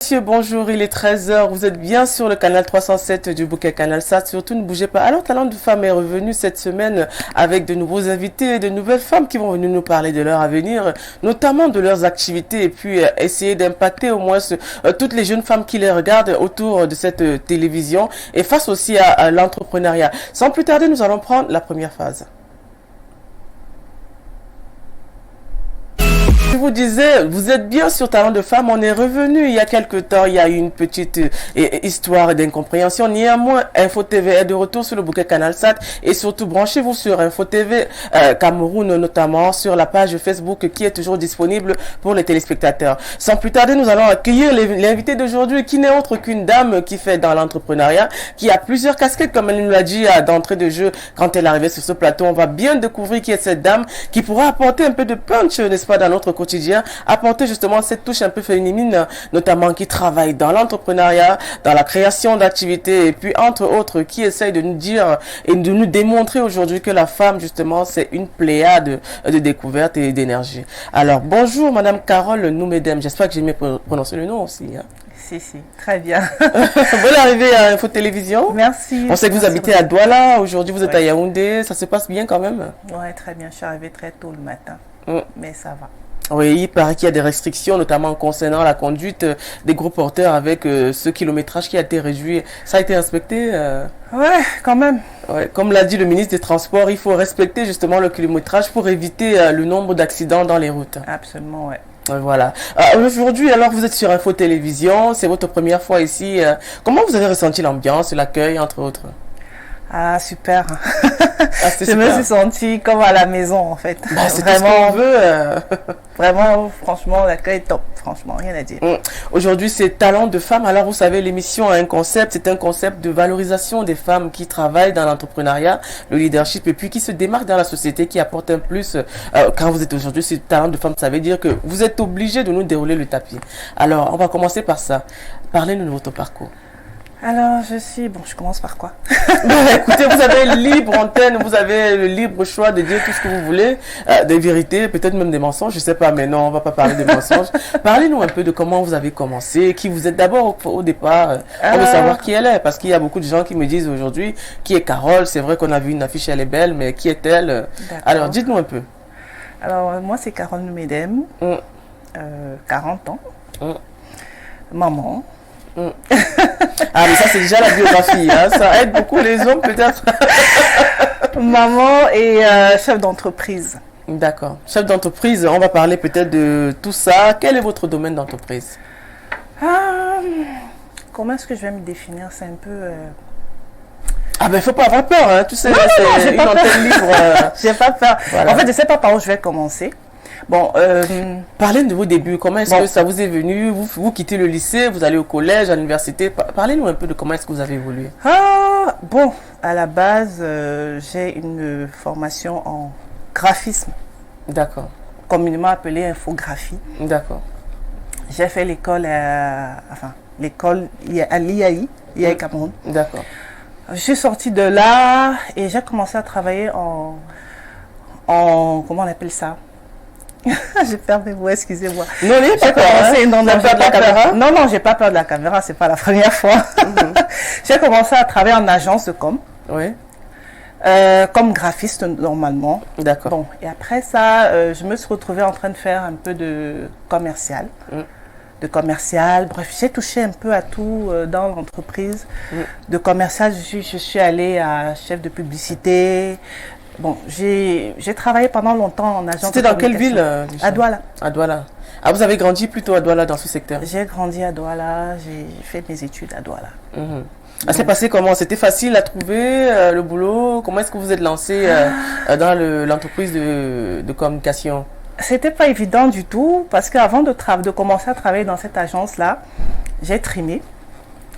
Monsieur, bonjour, il est 13 h. Vous êtes bien sur le canal 307 du bouquet Canal Sat. Surtout, ne bougez pas. Alors, Talent de Femme est revenu cette semaine avec de nouveaux invités et de nouvelles femmes qui vont venir nous parler de leur avenir, notamment de leurs activités et puis essayer d'impacter au moins toutes les jeunes femmes qui les regardent autour de cette télévision et face aussi à l'entrepreneuriat. Sans plus tarder, nous allons prendre la première phase. Je vous disais, vous êtes bien sur Talent de Femme. On est revenu il y a quelques temps. Il y a eu une petite histoire d'incompréhension. Néanmoins, Info TV est de retour sur le bouquet Canal Sat. Et surtout, branchez-vous sur Info TV Cameroun, notamment sur la page Facebook qui est toujours disponible pour les téléspectateurs. Sans plus tarder, nous allons accueillir l'invité d'aujourd'hui qui n'est autre qu'une dame qui fait dans l'entrepreneuriat, qui a plusieurs casquettes, comme elle nous l'a dit d'entrée de jeu quand elle est arrivée sur ce plateau. On va bien découvrir qui est cette dame qui pourra apporter un peu de punch, n'est-ce pas, dans notre quotidien, apporter justement cette touche un peu féminine, notamment qui travaille dans l'entrepreneuriat, dans la création d'activités et puis entre autres qui essaye de nous dire et de nous démontrer aujourd'hui que la femme justement c'est une pléiade de découvertes et d'énergie. Alors bonjour Madame Carole Noumedem, j'espère que j'ai bien prononcé le nom aussi. Hein. Si, très bien. Bonne arrivée à Info Télévision. Merci. On sait que vous habitez à Douala, aujourd'hui vous êtes à Yaoundé, ça se passe bien quand même? Oui, très bien, je suis arrivée très tôt le matin, mais ça va. Oui, il paraît qu'il y a des restrictions, notamment concernant la conduite des gros porteurs avec ce kilométrage qui a été réduit. Ça a été respecté Oui, quand même. Ouais, comme l'a dit le ministre des Transports, il faut respecter justement le kilométrage pour éviter le nombre d'accidents dans les routes. Absolument, oui. Voilà. Aujourd'hui, alors, vous êtes sur Info Télévision, c'est votre première fois ici. Comment vous avez ressenti l'ambiance, l'accueil, entre autres? Ah, super. Je super. me suis sentie comme à la maison, en fait. Bah, c'est vraiment ce qu'on veut. Vraiment, franchement, l'accueil est top. Franchement, rien à dire. Aujourd'hui, c'est Talent de Femme. Alors, vous savez, l'émission a un concept. C'est un concept de valorisation des femmes qui travaillent dans l'entrepreneuriat, le leadership, et puis qui se démarquent dans la société, qui apportent un plus. Quand vous êtes aujourd'hui sur Talent de Femme, ça veut dire que vous êtes obligé de nous dérouler le tapis. Alors, on va commencer par ça. Parlez-nous de votre parcours. Alors, je commence par quoi? Écoutez, vous avez libre antenne, vous avez le libre choix de dire tout ce que vous voulez, des vérités, peut-être même des mensonges, je sais pas, mais non, on va pas parler de mensonges. Parlez-nous un peu de comment vous avez commencé, qui vous êtes d'abord au départ, on veut savoir qui elle est, parce qu'il y a beaucoup de gens qui me disent aujourd'hui, qui est Carole, c'est vrai qu'on a vu une affiche, elle est belle, mais qui est-elle? Alors, dites-nous un peu. Alors, moi, c'est Carole Noumedem, 40 ans, maman. Ah, mais ça, c'est déjà la biographie. Hein. Ça aide beaucoup les hommes, peut-être. Maman et chef d'entreprise. D'accord. Chef d'entreprise, on va parler peut-être de tout ça. Quel est votre domaine d'entreprise? Comment est-ce que je vais me définir? C'est un peu... Ah ben, il ne faut pas avoir peur. Hein. Tu sais, c'est une antenne libre. J'ai pas peur. Voilà. En fait, je ne sais pas par où je vais commencer. Bon, parlez de vos débuts. Comment est-ce que ça vous est venu? Vous quittez le lycée, vous allez au collège, à l'université. Parlez-nous un peu de comment est-ce que vous avez évolué. Bon, à la base, j'ai une formation en graphisme. D'accord. Communément appelée infographie. D'accord. J'ai fait l'école à l'IAI, IAI Cameroun. D'accord. Je suis sortie de là et j'ai commencé à travailler en comment on appelle ça? J'ai peur de vous, excusez-moi. Non, j'ai pas peur de la caméra. Non, j'ai pas peur de la caméra, c'est pas la première fois. J'ai commencé à travailler en agence de com. Oui. Comme graphiste normalement. D'accord. Bon, et après ça, je me suis retrouvée en train de faire un peu de commercial. Bref, j'ai touché un peu à tout dans l'entreprise. De commercial, je suis allée à chef de publicité. Bon, j'ai travaillé pendant longtemps en agence de communication. C'était dans quelle ville À Douala. À Douala. Ah, vous avez grandi plutôt à Douala dans ce secteur? J'ai grandi à Douala, j'ai fait mes études à Douala. Ah, c'est passé comment? C'était facile à trouver le boulot? Comment est-ce que vous êtes lancé dans l'entreprise de communication? C'était pas évident du tout parce qu'avant de commencer à travailler dans cette agence-là, j'ai trimé.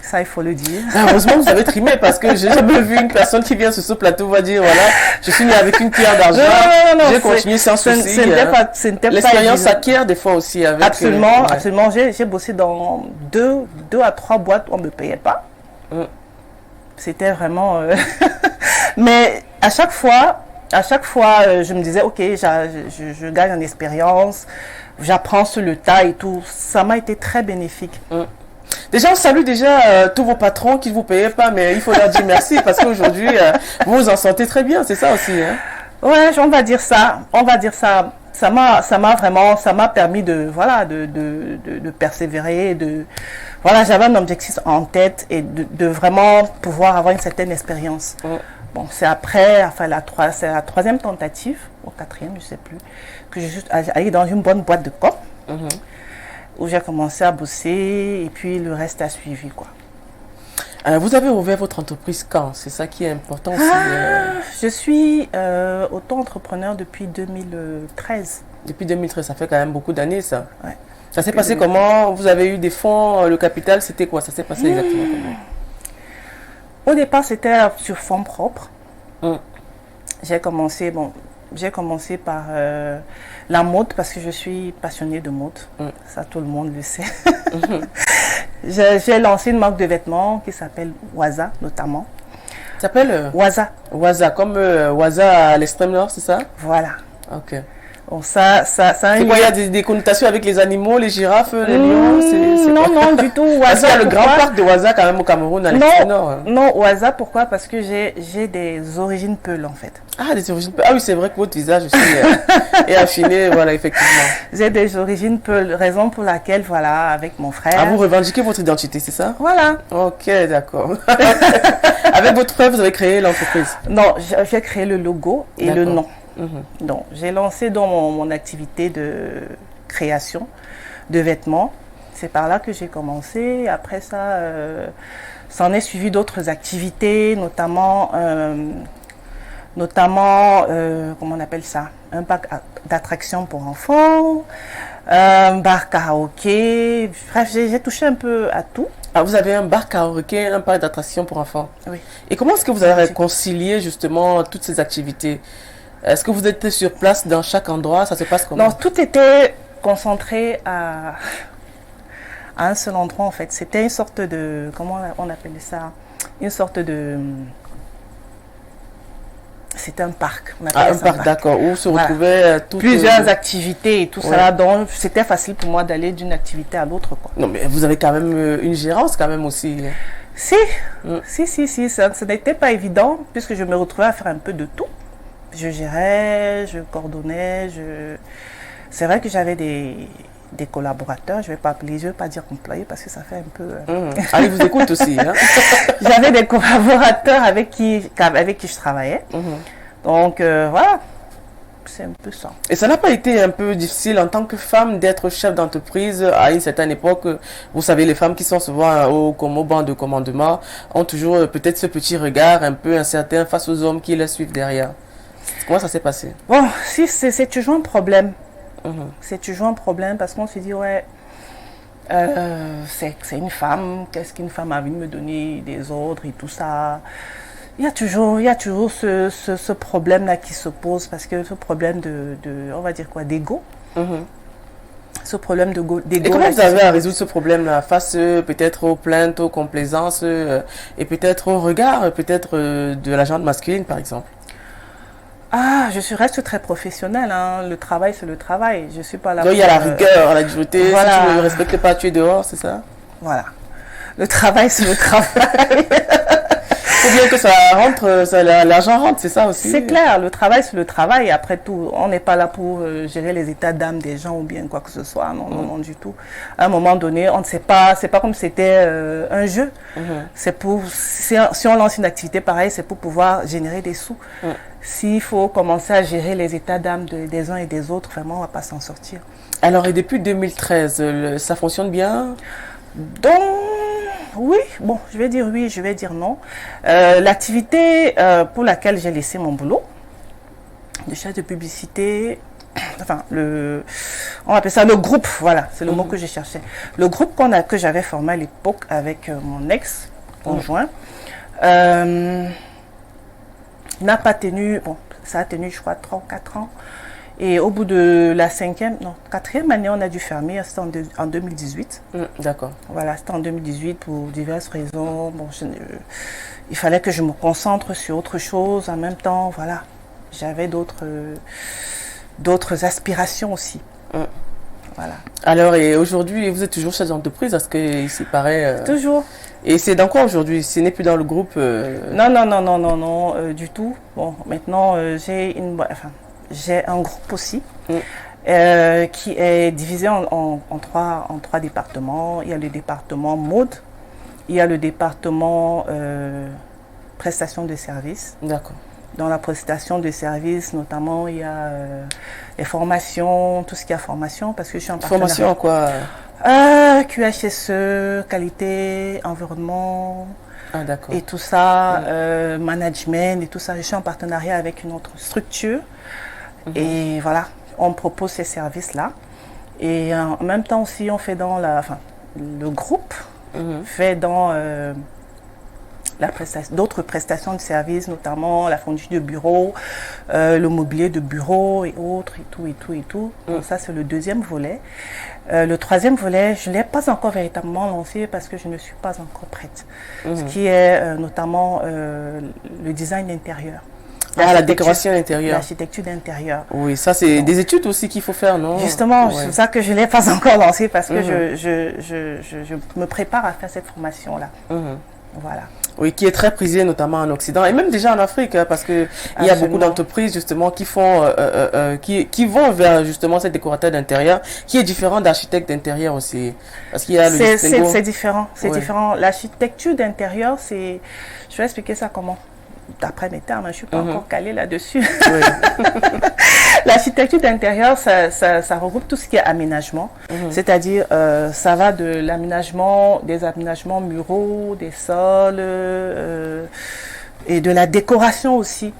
Ça, il faut le dire. Ah, heureusement, vous avez trimé parce que j'ai jamais vu une personne qui vient sur ce plateau va dire voilà, je suis né avec une pierre d'argent. Non, j'ai continué sans souci. L'expérience s'acquiert des fois aussi avec. Absolument, absolument. J'ai bossé dans deux à trois boîtes où on ne me payait pas. C'était vraiment. Mais à chaque fois, je me disais ok, je gagne en expérience, j'apprends sur le tas et tout. Ça m'a été très bénéfique. Déjà, on salue déjà tous vos patrons qui ne vous payaient pas, mais il faut leur dire merci parce qu'aujourd'hui, vous vous en sentez très bien, c'est ça aussi. Hein? Ouais, on va dire ça. On va dire ça. Ça m'a permis de, voilà, de persévérer, voilà, j'avais un objectif en tête et de vraiment pouvoir avoir une certaine expérience. Bon, c'est après, enfin, c'est la troisième tentative, ou quatrième, je ne sais plus, que je suis allée dans une bonne boîte de com, où j'ai commencé à bosser et puis le reste a suivi, quoi. Vous avez ouvert votre entreprise quand? C'est ça qui est important aussi. Je suis auto-entrepreneur depuis 2013. Depuis 2013, ça fait quand même beaucoup d'années, ça. Ouais. Ça s'est passé comment? Vous avez eu des fonds, le capital, c'était quoi? Ça s'est passé exactement comment? Au départ, c'était sur fonds propres. J'ai commencé par la mode parce que je suis passionnée de mode. Ça, tout le monde le sait. J'ai lancé une marque de vêtements qui s'appelle Waza, notamment. Ça s'appelle Waza. Waza, comme Waza à l'extrême nord, c'est ça? Voilà. Ok. Bon, ça c'est quoi? Il y a des connotations avec les animaux, les girafes, les lions? Non, du tout. Waza, parce qu'il y a le grand parc de Waza quand même au Cameroun, à l'extrême nord. Hein. Non, Waza, pourquoi? Parce que j'ai des origines Peul, en fait. Ah, des origines Peul. Ah oui, c'est vrai que votre visage aussi est affiné, voilà, effectivement. J'ai des origines Peul, raison pour laquelle, voilà, avec mon frère... Ah, vous revendiquez votre identité, c'est ça? Voilà. Ok, d'accord. Avec votre frère, vous avez créé l'entreprise? Non, j'ai créé le logo et le nom. Donc, j'ai lancé dans mon activité de création de vêtements. C'est par là que j'ai commencé. Après ça, s'en est suivi d'autres activités, notamment, comment on appelle ça? Un parc d'attractions pour enfants, un bar karaoké. Bref, j'ai touché un peu à tout. Ah, vous avez un bar karaoké, un parc d'attractions pour enfants. Oui. Et comment est-ce que vous avez réconcilié justement toutes ces activités? Est-ce que vous êtes sur place dans chaque endroit? Ça se passe comment? Non, tout était concentré à un seul endroit en fait. C'était une sorte de... Comment on appelait ça? Une sorte de... C'était un parc. Un parc, d'accord. Où se retrouvaient plusieurs activités et tout ça. Donc, c'était facile pour moi d'aller d'une activité à l'autre. Non, mais vous avez quand même une gérance quand même aussi. Si. Ça n'était pas évident puisque je me retrouvais à faire un peu de tout. Je gérais, je coordonnais, c'est vrai que j'avais des collaborateurs, je ne vais pas dire employés parce que ça fait un peu... Ah, ils vous écoutent aussi, hein? J'avais des collaborateurs avec qui je travaillais. Donc, voilà, c'est un peu ça. Et ça n'a pas été un peu difficile en tant que femme d'être chef d'entreprise à une certaine époque? Vous savez, les femmes qui sont souvent au banc de commandement ont toujours peut-être ce petit regard un peu incertain face aux hommes qui les suivent derrière. Comment ça s'est passé? Bon, si c'est toujours un problème. C'est toujours un problème parce qu'on se dit, ouais, c'est une femme, qu'est-ce qu'une femme a envie de me donner des ordres et tout ça. Il y a toujours ce problème-là qui se pose parce que ce problème on va dire quoi, d'ego. Ce problème d'ego. Et comment vous avez à résoudre ce problème-là face peut-être aux plaintes, aux complaisances et peut-être au regard peut-être de la gente masculine par exemple? Ah, reste très professionnelle. Hein. Le travail, c'est le travail. Je suis pas là. Donc, il y a la rigueur, la dureté. Voilà. Si tu ne respectes pas, tu es dehors, c'est ça? Voilà. Le travail, c'est le travail. Faut bien que ça rentre, l'argent rentre, c'est ça aussi. C'est clair, le travail, c'est le travail. Après tout, on n'est pas là pour gérer les états d'âme des gens ou bien quoi que ce soit. Non, non, du tout. À un moment donné, on ne sait pas, c'est pas comme si c'était un jeu. C'est pour, si on lance une activité pareille, c'est pour pouvoir générer des sous. S'il faut commencer à gérer les états d'âme des uns et des autres, vraiment, on ne va pas s'en sortir. Alors, et depuis 2013, ça fonctionne bien? Donc, oui, bon, je vais dire oui, je vais dire non. L'activité pour laquelle j'ai laissé mon boulot, de chef de publicité, enfin, on appelle ça le groupe, voilà, c'est le mot que je cherchais. Le groupe que j'avais formé à l'époque avec mon ex-conjoint, n'a pas tenu, bon, ça a tenu, je crois, 3 ou 4 ans. Et au bout de la 4e année, on a dû fermer, c'était en 2018. D'accord. Voilà, c'était en 2018 pour diverses raisons. Bon, il fallait que je me concentre sur autre chose. En même temps, voilà, j'avais d'autres aspirations aussi. Voilà. Alors, et aujourd'hui, vous êtes toujours chef d'entreprise, parce qu'il s'y paraît... Toujours. Et c'est dans quoi aujourd'hui? Ce n'est plus dans le groupe Non, du tout. Bon, maintenant, j'ai un groupe aussi qui est divisé en trois départements. Il y a le département mode, il y a le département prestation de services. D'accord. Dans la prestation de services, notamment, il y a les formations, tout ce qui est formation, parce que je suis en partenariat. Formation en quoi? QHSE, qualité, environnement, d'accord. et tout ça, management et tout ça. Je suis en partenariat avec une autre structure. Et voilà, on propose ces services-là. Et en même temps aussi, on fait dans le groupe fait dans d'autres prestations de services, notamment la fourniture de bureau, le mobilier de bureau et autres, et tout. Donc ça, c'est le deuxième volet. Le troisième volet, je ne l'ai pas encore véritablement lancé parce que je ne suis pas encore prête. Ce qui est notamment le design intérieur. La décoration intérieure. L'architecture d'intérieur. Oui, ça c'est des études aussi qu'il faut faire, non? Justement, c'est ça que je ne l'ai pas encore lancé parce que je me prépare à faire cette formation-là. Voilà. Oui, qui est très prisée notamment en Occident et même déjà en Afrique, parce que il y a beaucoup d'entreprises justement qui font, qui vont vers justement cette décorateur d'intérieur, qui est différent d'architecte d'intérieur aussi, parce qu'il y a le distinguo. C'est différent, différent. L'architecture d'intérieur, je vais expliquer ça comment. D'après mes termes, je ne suis pas encore calée là-dessus. Oui. L'architecture d'intérieur, ça regroupe tout ce qui est aménagement. C'est-à-dire, ça va de l'aménagement, des aménagements muraux, des sols, et de la décoration aussi.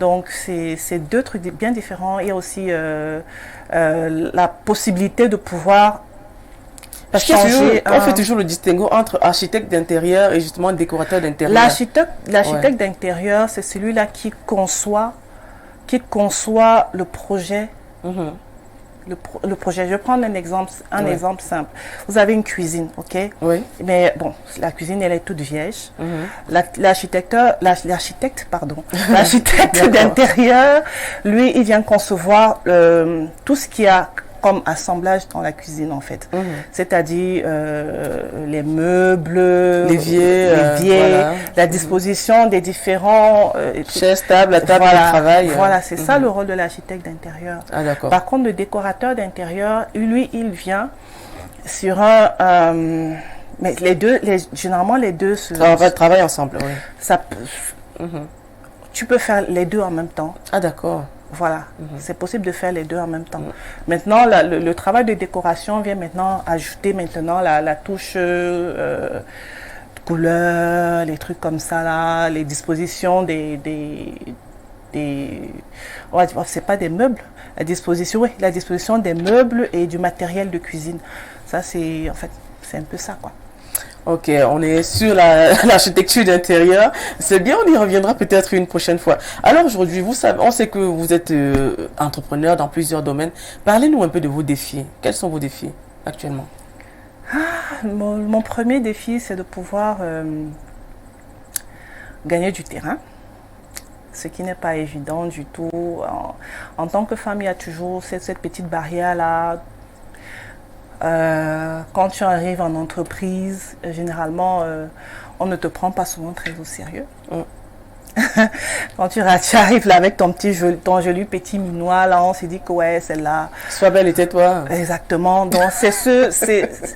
Donc, c'est deux trucs bien différents. Il y a aussi la possibilité de pouvoir... Parce qu'on fait toujours le distinguo entre architecte d'intérieur et justement décorateur d'intérieur. L'architecte d'intérieur, c'est celui-là qui conçoit le projet. Le projet. Je vais prendre un exemple simple. Vous avez une cuisine, ok? Oui. Mais bon, la cuisine, elle est toute vieille. L'architecte d'intérieur, lui, il vient concevoir tout ce qu'il y a comme assemblage dans la cuisine en fait. C'est-à-dire les meubles, l'évier, voilà. La disposition des différents chaises, tables, la table de travail. Voilà, c'est ça le rôle de l'architecte d'intérieur. Ah, d'accord. Par contre, le décorateur d'intérieur, lui, il vient sur un... mais généralement les deux travaillent ensemble, oui. Ça, tu peux faire les deux en même temps. Ah, d'accord. Voilà, c'est possible de faire les deux en même temps. Maintenant, le travail de décoration vient maintenant ajouter la touche couleur, les trucs comme ça là, les dispositions on va dire, c'est pas des meubles, la disposition des meubles et du matériel de cuisine. Ça c'est un peu ça quoi. Ok, on est sur l'architecture d'intérieur. C'est bien, on y reviendra peut-être une prochaine fois. Alors aujourd'hui, on sait que vous êtes entrepreneur dans plusieurs domaines. Parlez-nous un peu de vos défis. Quels sont vos défis actuellement? Mon premier défi, c'est de pouvoir gagner du terrain. Ce qui n'est pas évident du tout. En tant que femme, il y a toujours cette petite barrière-là. Quand tu arrives en entreprise, généralement, on ne te prend pas souvent très au sérieux. Quand tu arrives là avec ton joli petit minois, là, on s'est dit que ouais, celle-là... Sois belle et tais-toi. Exactement. Donc,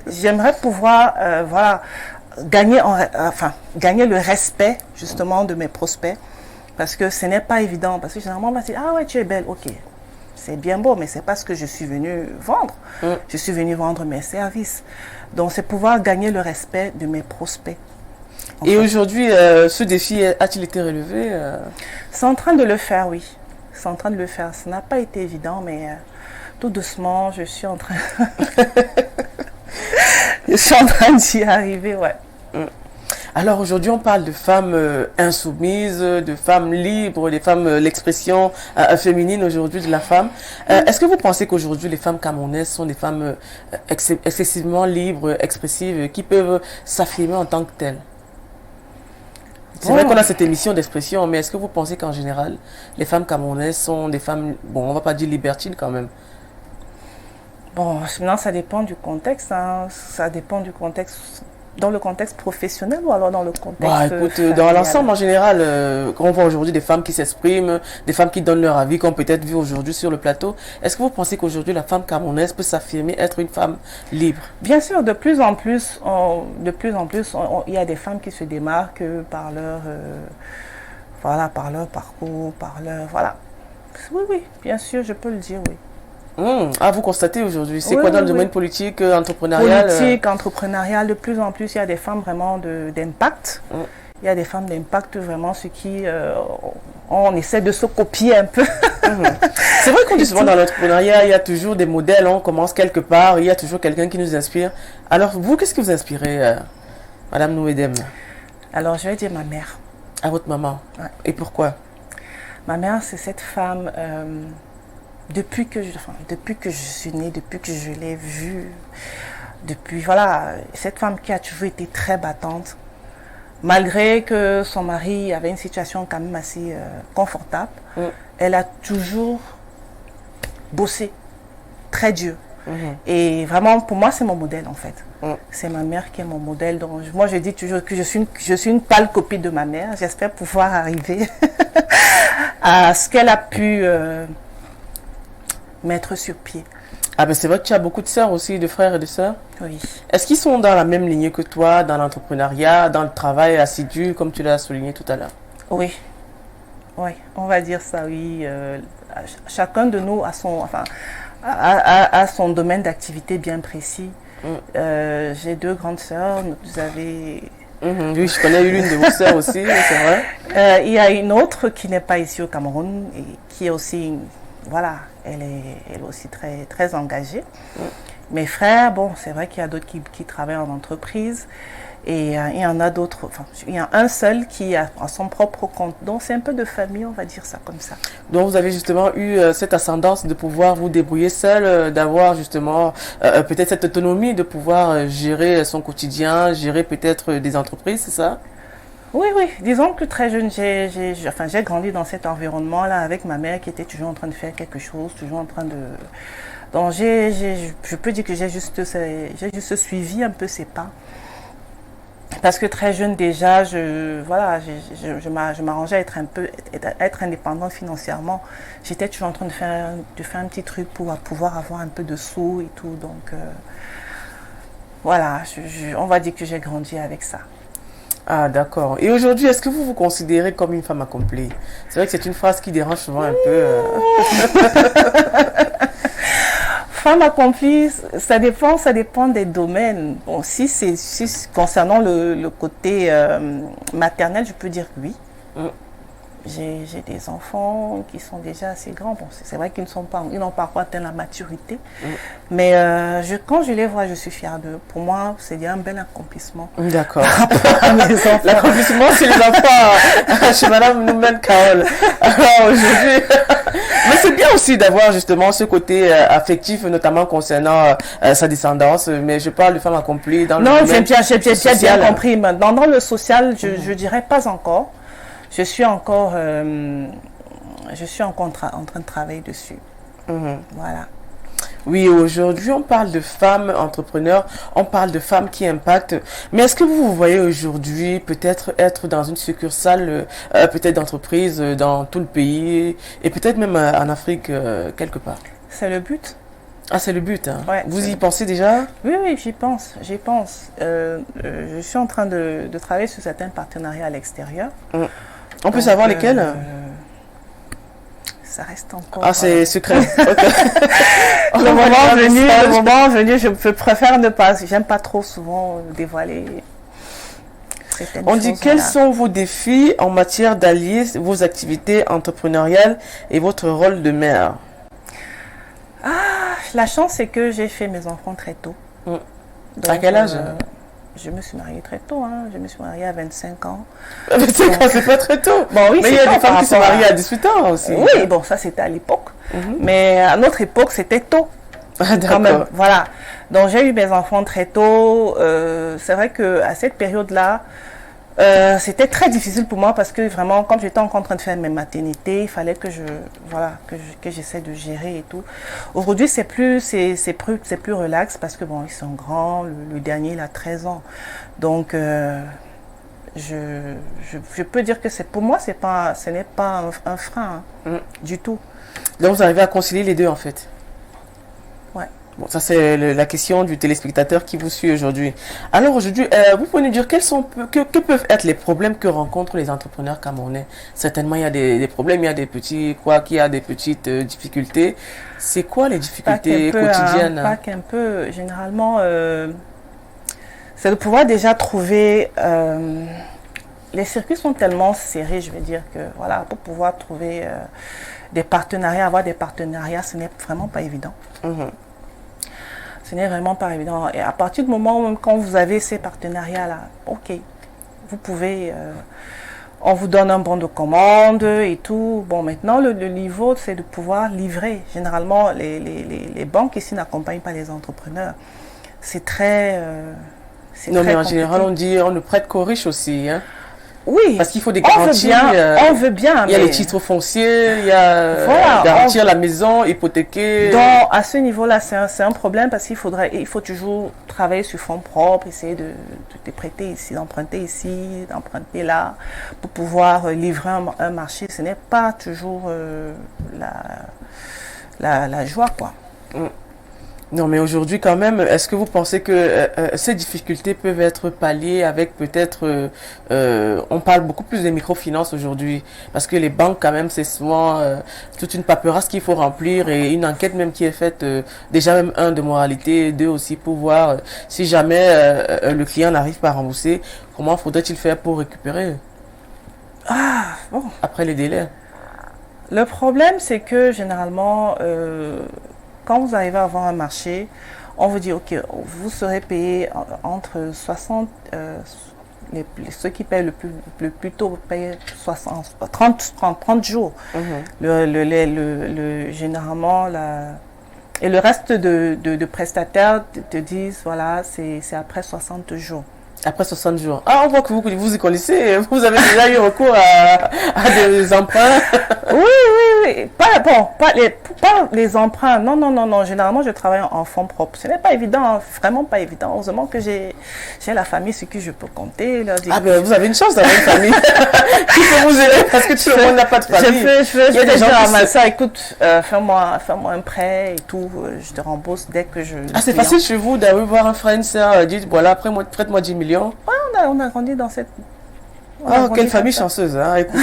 j'aimerais pouvoir, gagner le respect, justement, de mes prospects. Parce que ce n'est pas évident. Parce que généralement, on va dire, ah ouais, tu es belle, ok. C'est bien beau, mais ce n'est pas ce que je suis venue vendre. Je suis venue vendre mes services. Donc, c'est pouvoir gagner le respect de mes prospects. Et aujourd'hui, ce défi a-t-il été relevé C'est en train de le faire, oui. C'est en train de le faire. Ça n'a pas été évident, mais tout doucement, je suis en train... je suis en train d'y arriver, ouais. Alors aujourd'hui, on parle de femmes insoumises, de femmes libres, des femmes, l'expression féminine aujourd'hui de la femme. Est-ce que vous pensez qu'aujourd'hui, les femmes camerounaises sont des femmes excessivement expressives, qui peuvent s'affirmer en tant que telles? C'est vrai qu'on a cette émission d'expression, mais est-ce que vous pensez qu'en général, les femmes camerounaises sont des femmes, bon, on va pas dire libertines quand même? Bon, maintenant, ça dépend du contexte. Hein. Ça dépend du contexte. Dans le contexte professionnel ou alors dans le contexte Bah, écoute, familial? dans l'ensemble en général, quand on voit aujourd'hui des femmes qui s'expriment, des femmes qui donnent leur avis, qu'on peut-être vu aujourd'hui sur le plateau, est-ce que vous pensez qu'aujourd'hui la femme camerounaise peut s'affirmer être une femme libre? Bien sûr, de plus en plus, il y a des femmes qui se démarquent par leur, voilà, par leur parcours, par leur, voilà. Oui, oui, bien sûr, je peux le dire, oui. Ah, vous constatez aujourd'hui, c'est Oui, quoi dans oui, le domaine oui. politique, entrepreneurial? Politique, entrepreneurial, de plus en plus, il y a des femmes vraiment d'impact. Il y a des femmes d'impact, vraiment, ce qui, on essaie de se copier un peu. C'est vrai qu'on dit souvent dans l'entrepreneuriat, il y a toujours des modèles, on commence quelque part, il y a toujours quelqu'un qui nous inspire. Alors vous, qu'est-ce que vous inspirez, Madame Nouedem? Alors, je vais dire ma mère. À votre maman? Ouais. Et pourquoi? Ma mère, c'est cette femme, depuis que je suis née, depuis que je l'ai vue, depuis, voilà, cette femme qui a toujours été très battante, malgré que son mari avait une situation quand même assez confortable, elle a toujours bossé très dur. Et vraiment, pour moi, c'est mon modèle en fait. C'est ma mère qui est mon modèle. Donc, moi, je dis toujours que je suis une pâle copie de ma mère. J'espère pouvoir arriver à ce qu'elle a pu mettre sur pied. Ah ben c'est vrai que tu as beaucoup de sœurs aussi, de frères et de sœurs. Oui. Est-ce qu'ils sont dans la même lignée que toi, dans l'entrepreneuriat, dans le travail assidu, comme tu l'as souligné tout à l'heure? Oui. Oui, on va dire ça, oui. Chacun de nous a son domaine d'activité bien précis. J'ai 2 grandes sœurs. Vous avez... Oui, je connais l'une de vos sœurs aussi, c'est vrai. Il y a une autre qui n'est pas ici au Cameroun et qui est aussi, voilà, elle est aussi très, très engagée. Mes frères, bon, c'est vrai qu'il y a d'autres qui travaillent en entreprise. Et il y en a d'autres, enfin, il y a un seul qui a son propre compte. Donc c'est un peu de famille, on va dire ça comme ça. Donc vous avez justement eu cette ascendance de pouvoir vous débrouiller seul, d'avoir justement peut-être cette autonomie de pouvoir gérer son quotidien, gérer peut-être des entreprises, c'est ça? Oui, oui. Disons que très jeune, j'ai grandi dans cet environnement-là avec ma mère qui était toujours en train de faire quelque chose, toujours en train de... Donc je peux dire que j'ai juste suivi un peu ses pas. Parce que très jeune déjà, je m'arrangeais à être indépendante financièrement. J'étais toujours en train de faire un petit truc pour pouvoir avoir un peu de sous et tout. Donc voilà, on va dire que j'ai grandi avec ça. Ah d'accord. Et aujourd'hui, est-ce que vous vous considérez comme une femme accomplie? C'est vrai que c'est une phrase qui dérange souvent un peu. Femme accomplie, ça dépend des domaines. Bon, si concernant le côté maternel, je peux dire oui. J'ai des enfants qui sont déjà assez grands. Bon, c'est vrai qu'ils n'ont pas encore atteint la maturité. Mais quand je les vois, je suis fière d'eux. Pour moi, c'est déjà un bel accomplissement. D'accord. L'accomplissement, c'est les enfants chez Madame Noumen Carole. Alors aujourd'hui, mais c'est bien aussi d'avoir justement ce côté affectif, notamment concernant sa descendance. Mais je parle de femme accomplie dans le domaine social. J'ai bien compris. Maintenant, dans le social, je dirais pas encore. Je suis encore en train de travailler dessus. Voilà. Oui, aujourd'hui, on parle de femmes entrepreneurs, on parle de femmes qui impactent. Mais est-ce que vous vous voyez aujourd'hui peut-être être dans une succursale, peut-être d'entreprise dans tout le pays et peut-être même en Afrique quelque part? C'est le but. Ah, c'est le but. Hein. Ouais, vous y pensez déjà? Oui, oui, j'y pense. Je suis en train de travailler sur certains partenariats à l'extérieur. On peut savoir lesquels? Ça reste encore... Ah, c'est secret. Le moment venu, je préfère ne pas... J'aime pas trop souvent dévoiler certaines choses. On dit, quels sont vos défis en matière d'allier vos activités entrepreneuriales et votre rôle de mère? La chance, c'est que j'ai fait mes enfants très tôt. Donc, à quel âge? Je me suis mariée très tôt. Je me suis mariée à 25 ans. 25 ans, c'est pas très tôt. Bon, oui, mais il y a des femmes qui se marient à 18 ans aussi. Oui, bon, ça c'était à l'époque. Mais à notre époque, c'était tôt. Ah, d'accord. Voilà. Donc j'ai eu mes enfants très tôt. C'est vrai qu'à cette période-là, C'était très difficile pour moi parce que vraiment, comme j'étais encore en train de faire mes maternités, il fallait que que j'essaie de gérer et tout. Aujourd'hui, c'est plus relax parce que bon, ils sont grands. Le dernier, il a 13 ans. Donc, je peux dire que pour moi, ce n'est pas un frein du tout. Donc, vous arrivez à concilier les deux, en fait. Ouais. Bon, ça c'est la question du téléspectateur qui vous suit aujourd'hui. Alors aujourd'hui, vous pouvez nous dire que peuvent être les problèmes que rencontrent les entrepreneurs camerounais? Certainement, il y a des problèmes, il y a des qu'il y a des petites difficultés. C'est quoi les difficultés quotidiennes? Pas qu'un peu. Généralement, c'est de pouvoir déjà trouver... les circuits sont tellement serrés, je vais dire, que voilà, pour pouvoir trouver des partenariats, avoir des partenariats, ce n'est vraiment pas évident. Ce n'est vraiment pas évident. Et à partir du moment où, quand vous avez ces partenariats-là, ok, vous pouvez, on vous donne un bon de commande et tout. Bon, maintenant, le niveau, c'est de pouvoir livrer. Généralement, les banques ici n'accompagnent pas les entrepreneurs. C'est très... non, mais en général, on dit on ne prête qu'aux riches aussi, hein. Oui, parce qu'il faut des garanties. On veut bien. Il y a les titres fonciers, il y a garantir la maison, hypothéquer. Donc, à ce niveau-là, c'est un problème parce qu'il faut toujours travailler sur fonds propres, essayer de prêter ici, d'emprunter là, pour pouvoir livrer un marché. Ce n'est pas toujours la joie, quoi. Non, mais aujourd'hui, quand même, est-ce que vous pensez que ces difficultés peuvent être palliées avec peut-être... on parle beaucoup plus des microfinances aujourd'hui, parce que les banques, quand même, c'est souvent toute une paperasse qu'il faut remplir et une enquête même qui est faite, déjà même de moralité, deux aussi pour voir si jamais le client n'arrive pas à rembourser, comment faudrait-il faire pour récupérer Bon. Après les délais. Le problème, c'est que généralement... quand vous arrivez à avoir un marché, on vous dit, ok, vous serez payé entre 60, ceux qui payent le plus tôt payent 30 jours. Généralement, et le reste de prestataires te disent, voilà, c'est après 60 jours. Après 60 jours. Ah, on voit que vous y connaissez. Vous avez déjà eu recours à des emprunts. Oui. Pas les emprunts. Non. Généralement, je travaille en fonds propres. Ce n'est pas évident, vraiment pas évident. Heureusement que j'ai la famille sur qui je peux compter. Vous avez une chance d'avoir une famille qui peut vous aider parce que tout le monde n'a pas de famille. Il y a des gens qui disent ça, écoute, fais-moi un prêt et tout. Je te rembourse dès que je... c'est facile chez vous d'avoir un frère, une soeur, dites, voilà, prête-moi 10 millions. Ouais, on a grandi dans cette... quelle famille chanceuse, hein, écoute.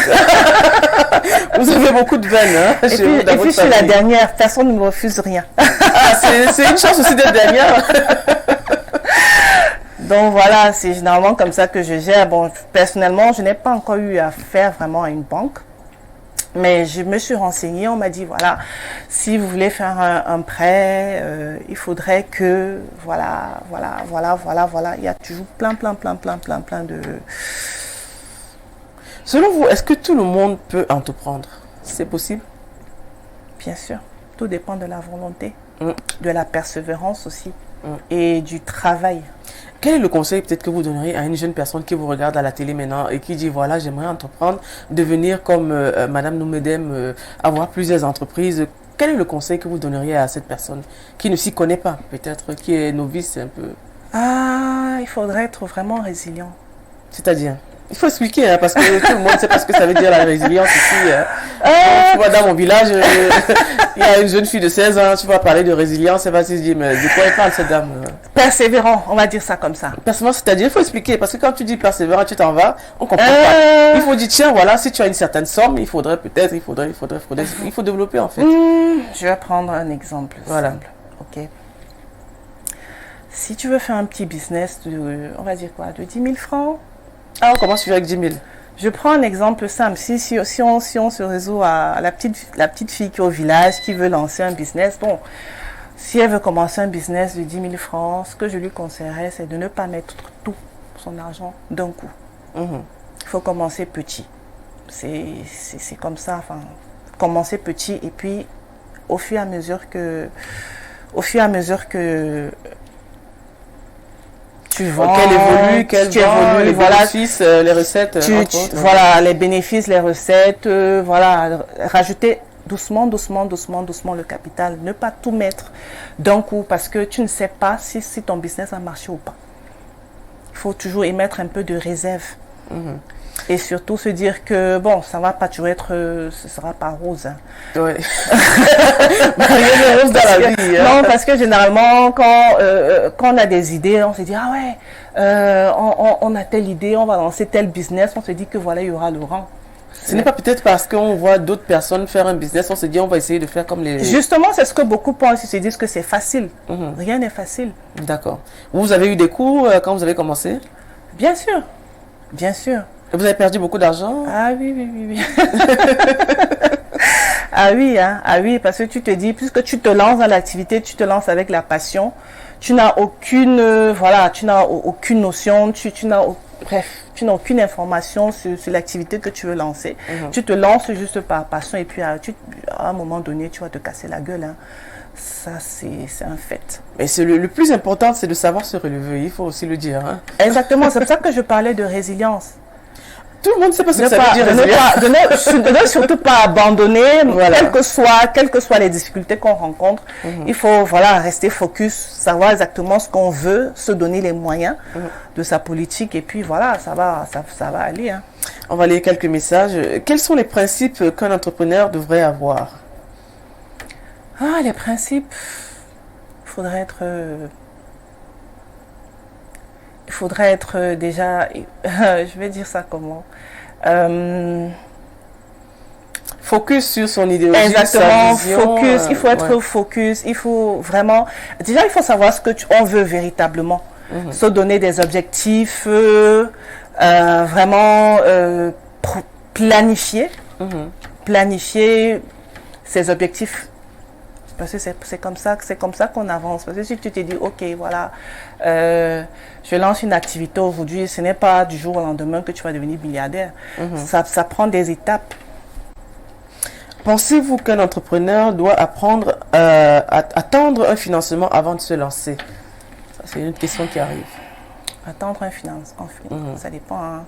Vous avez beaucoup de veines, hein, et puis je suis la dernière, personne ne me refuse rien. C'est une chance aussi d'être dernière. Donc voilà, c'est généralement comme ça que je gère. Bon, personnellement, je n'ai pas encore eu affaire vraiment à une banque. Mais je me suis renseignée, on m'a dit, voilà, si vous voulez faire un prêt, il faudrait que, voilà. Il y a toujours plein de... Selon vous, est-ce que tout le monde peut entreprendre? C'est possible? Bien sûr, tout dépend de la volonté, de la persévérance aussi, et du travail. Quel est le conseil peut-être que vous donneriez à une jeune personne qui vous regarde à la télé maintenant et qui dit voilà, j'aimerais entreprendre, devenir comme Madame Noumedem, avoir plusieurs entreprises? Quel est le conseil que vous donneriez à cette personne qui ne s'y connaît pas, peut-être, qui est novice un peu? Il faudrait être vraiment résilient. C'est-à-dire? Il faut expliquer, hein, parce que tout le monde ne sait pas ce que ça veut dire la résilience ici. Tu vois, dans mon village, il y a une jeune fille de 16 ans, tu vas parler de résilience, elle va se dire, mais de quoi elle parle cette dame? Persévérant, on va dire ça comme ça. Persévérant, c'est-à-dire, il faut expliquer, parce que quand tu dis persévérant, tu t'en vas, on comprend pas. Il faut dire, tiens, voilà, si tu as une certaine somme, il faudrait peut-être, il faut développer en fait. Je vais prendre un exemple simple. Ok. Si tu veux faire un petit business on va dire quoi, de 10 000 francs. On commence avec 10 000. Je prends un exemple simple. Si on se résout à la petite fille qui est au village, qui veut lancer un business, bon, si elle veut commencer un business de 10 000 francs, ce que je lui conseillerais, c'est de ne pas mettre tout son argent d'un coup. Il faut commencer petit. C'est comme ça, enfin, commencer petit et puis au fur et à mesure que Tu vends, qu'elle évolue, tu vend, évolues, les voilà. bénéfices, les recettes. Voilà, les bénéfices, les recettes, voilà, rajouter doucement le capital. Ne pas tout mettre d'un coup parce que tu ne sais pas si ton business a marché ou pas. Il faut toujours y mettre un peu de réserve. Et surtout se dire que, bon, ça va pas toujours être, ce sera pas rose. Hein. Ouais. Rien n'est rose dans la vie. Hein. Non, parce que généralement, quand on a des idées, on se dit, ah ouais, on a telle idée, on va lancer tel business, on se dit que voilà, il y aura le rang. Ce n'est pas peut-être parce qu'on voit d'autres personnes faire un business, on se dit on va essayer de faire comme les... Justement, c'est ce que beaucoup pensent, ils se disent que c'est facile. Rien n'est facile. D'accord. Vous avez eu des cours quand vous avez commencé? Bien sûr, bien sûr. Et vous avez perdu beaucoup d'argent? Ah oui. Ah oui, hein, ah oui, parce que tu te dis, puisque tu te lances dans l'activité, tu te lances avec la passion, tu n'as aucune, voilà, tu n'as aucune notion, bref, tu n'as aucune information sur l'activité que tu veux lancer. Tu te lances juste par passion et puis à un moment donné, tu vas te casser la gueule. Hein. Ça, c'est un fait. Mais le plus important, c'est de savoir se relever, il faut aussi le dire. Hein. Exactement, c'est pour ça que je parlais de résilience. Tout le monde ne sait pas ce que ça veut dire résilience. Ne surtout pas abandonner, voilà. quelles que soient les difficultés qu'on rencontre. Il faut rester focus, savoir exactement ce qu'on veut, se donner les moyens de sa politique et puis voilà, ça va aller. Hein. On va lire quelques messages. Quels sont les principes qu'un entrepreneur devrait avoir? Ah, les principes, il faudrait être déjà, je vais dire ça comment, focus sur son idéologie. Exactement, sa vision, focus, il faut être focus, il faut vraiment, déjà il faut savoir ce que on veut véritablement, se donner des objectifs, vraiment planifier ses objectifs. Parce que c'est comme ça qu'on avance. Parce que si tu te dis, ok, voilà, je lance une activité aujourd'hui, ce n'est pas du jour au lendemain que tu vas devenir milliardaire. Ça prend des étapes. Pensez-vous qu'un entrepreneur doit apprendre à attendre un financement avant de se lancer? Ça, c'est une question qui arrive. Attendre un financement, ça dépend. Hein.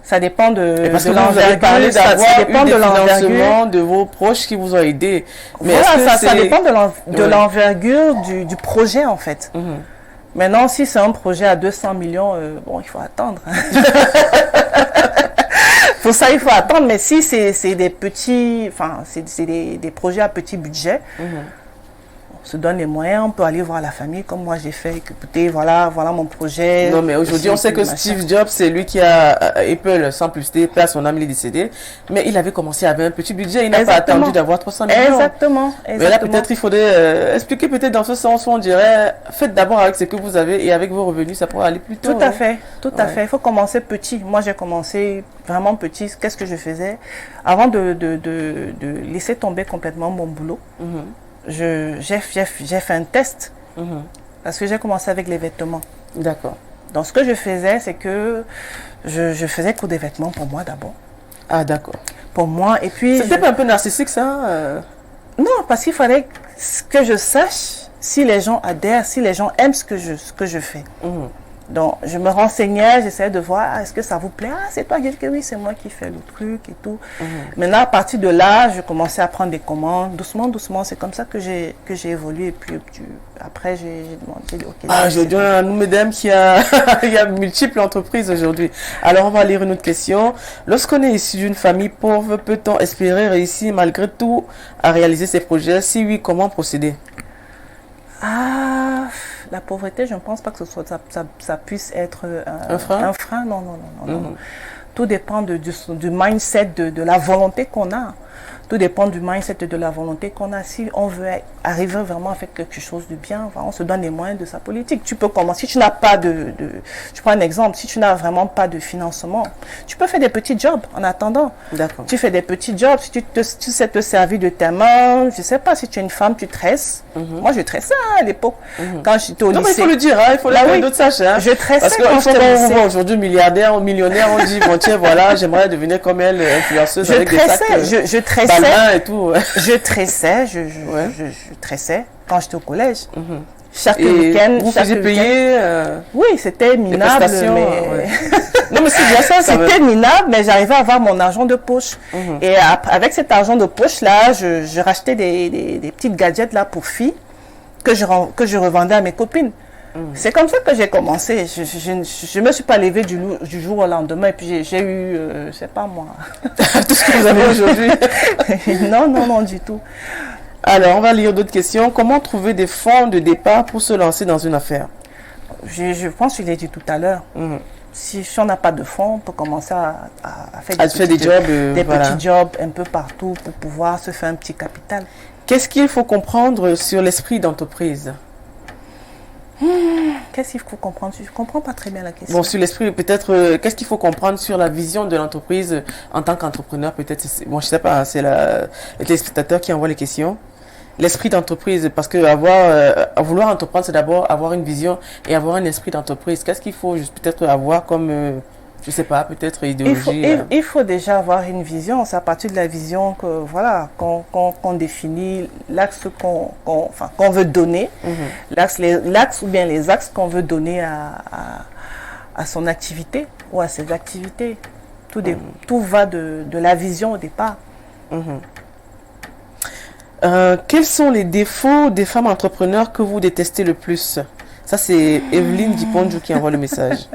Ça dépend de l'envergure, ça dépend de l'envergure de vos proches qui vous ont aidé. Mais voilà, ça dépend de l'envergure du projet en fait. Maintenant, si c'est un projet à 200 millions, bon, il faut attendre. Pour ça, il faut attendre. Mais si c'est des petits, enfin, c'est des projets à petit budget, on se donne les moyens, on peut aller voir la famille comme moi j'ai fait. Écoutez, voilà mon projet. Non, mais aujourd'hui, on sait que Steve Jobs, c'est lui qui a Apple, sans publicité, perd son âme, il est décédé. Mais il avait commencé avec un petit budget, il n'a pas attendu d'avoir 300 millions. Exactement. Mais là, peut-être, il faudrait expliquer peut-être dans ce sens où on dirait, faites d'abord avec ce que vous avez et avec vos revenus, ça pourrait aller plus tôt. Tout à fait, tout à fait. Il faut commencer petit. Moi, j'ai commencé vraiment petit. Qu'est-ce que je faisais? Avant de laisser tomber complètement mon boulot, j'ai fait un test parce que j'ai commencé avec les vêtements. D'accord. Donc, ce que je faisais, c'est que je faisais cours des vêtements pour moi d'abord. Ah, d'accord. Pour moi, et puis... C'était pas un peu narcissique, ça Non, parce qu'il fallait que je sache si les gens adhèrent, si les gens aiment ce que je fais. Donc, je me renseignais, j'essayais de voir, est-ce que ça vous plaît? Ah, c'est toi qui dis que oui, c'est moi qui fais le truc et tout. Maintenant, à partir de là, je commençais à prendre des commandes, doucement. C'est comme ça que j'ai évolué. Et puis, après, j'ai demandé, ok. Ah, j'ai un mesdames qui il y a multiples entreprises aujourd'hui. Alors, on va lire une autre question. Lorsqu'on est issu d'une famille pauvre, peut-on espérer réussir malgré tout à réaliser ses projets? Si oui, comment procéder? Ah, la pauvreté, je ne pense pas que ça puisse être un frein. Un frein, non. Tout dépend du mindset, de la volonté qu'on a. Tout dépend du mindset et de la volonté qu'on a. Si on veut arriver vraiment à faire quelque chose de bien, on se donne les moyens de sa politique. Tu peux commencer. Si tu n'as pas je prends un exemple. Si tu n'as vraiment pas de financement, tu peux faire des petits jobs en attendant. D'accord. Tu fais des petits jobs. Si tu sais te servir de ta main, je ne sais pas, si tu es une femme, tu tresses. Moi, je tressais à l'époque. Quand j'étais au lycée. Non, mais il faut le dire. Il faut que d'autres sachent. Je tressais. Parce qu'on voit aujourd'hui milliardaire ou millionnaire, on dit, bon, tiens, voilà, j'aimerais devenir comme elle, influenceuse avec des sacs. Je tressais. Et tout. Je tressais, je tressais quand j'étais au collège. Chaque Et week-end. vous chaque faisiez week-end. payer Oui, c'était minable. prestations, Mais... ouais. Non, mais c'est bien ça, quand même. C'était minable, mais j'arrivais à avoir mon argent de poche. Et avec cet argent de poche-là, je rachetais des petites gadgets là pour filles que je revendais à mes copines. C'est comme ça que j'ai commencé. Je me suis pas levée du jour au lendemain et puis j'ai eu, je sais pas moi. Tout ce que vous avez aujourd'hui. Non, du tout. Alors, on va lire d'autres questions. Comment trouver des fonds de départ pour se lancer dans une affaire? Je pense que je l'ai dit tout à l'heure. Si on n'a pas de fonds, on peut commencer à faire des jobs, petits jobs un peu partout pour pouvoir se faire un petit capital. Qu'est-ce qu'il faut comprendre sur l'esprit d'entreprise? Qu'est-ce qu'il faut comprendre? Je ne comprends pas très bien la question. Bon, sur l'esprit, peut-être, qu'est-ce qu'il faut comprendre sur la vision de l'entreprise en tant qu'entrepreneur? Peut-être, bon, je sais pas, c'est les téléspectateurs qui envoient les questions. L'esprit d'entreprise, parce que vouloir entreprendre, c'est d'abord avoir une vision et avoir un esprit d'entreprise. Qu'est-ce qu'il faut juste peut-être avoir comme, je sais pas, peut-être idéologie? Il faut déjà avoir une vision. C'est à partir de la vision que voilà qu'on définit l'axe qu'on veut donner, l'axe ou bien les axes qu'on veut donner à son activité ou à ses activités. Tout va de la vision au départ. Quels sont les défauts des femmes entrepreneurs que vous détestez le plus? Ça, c'est Evelyne Diponjo qui envoie le message.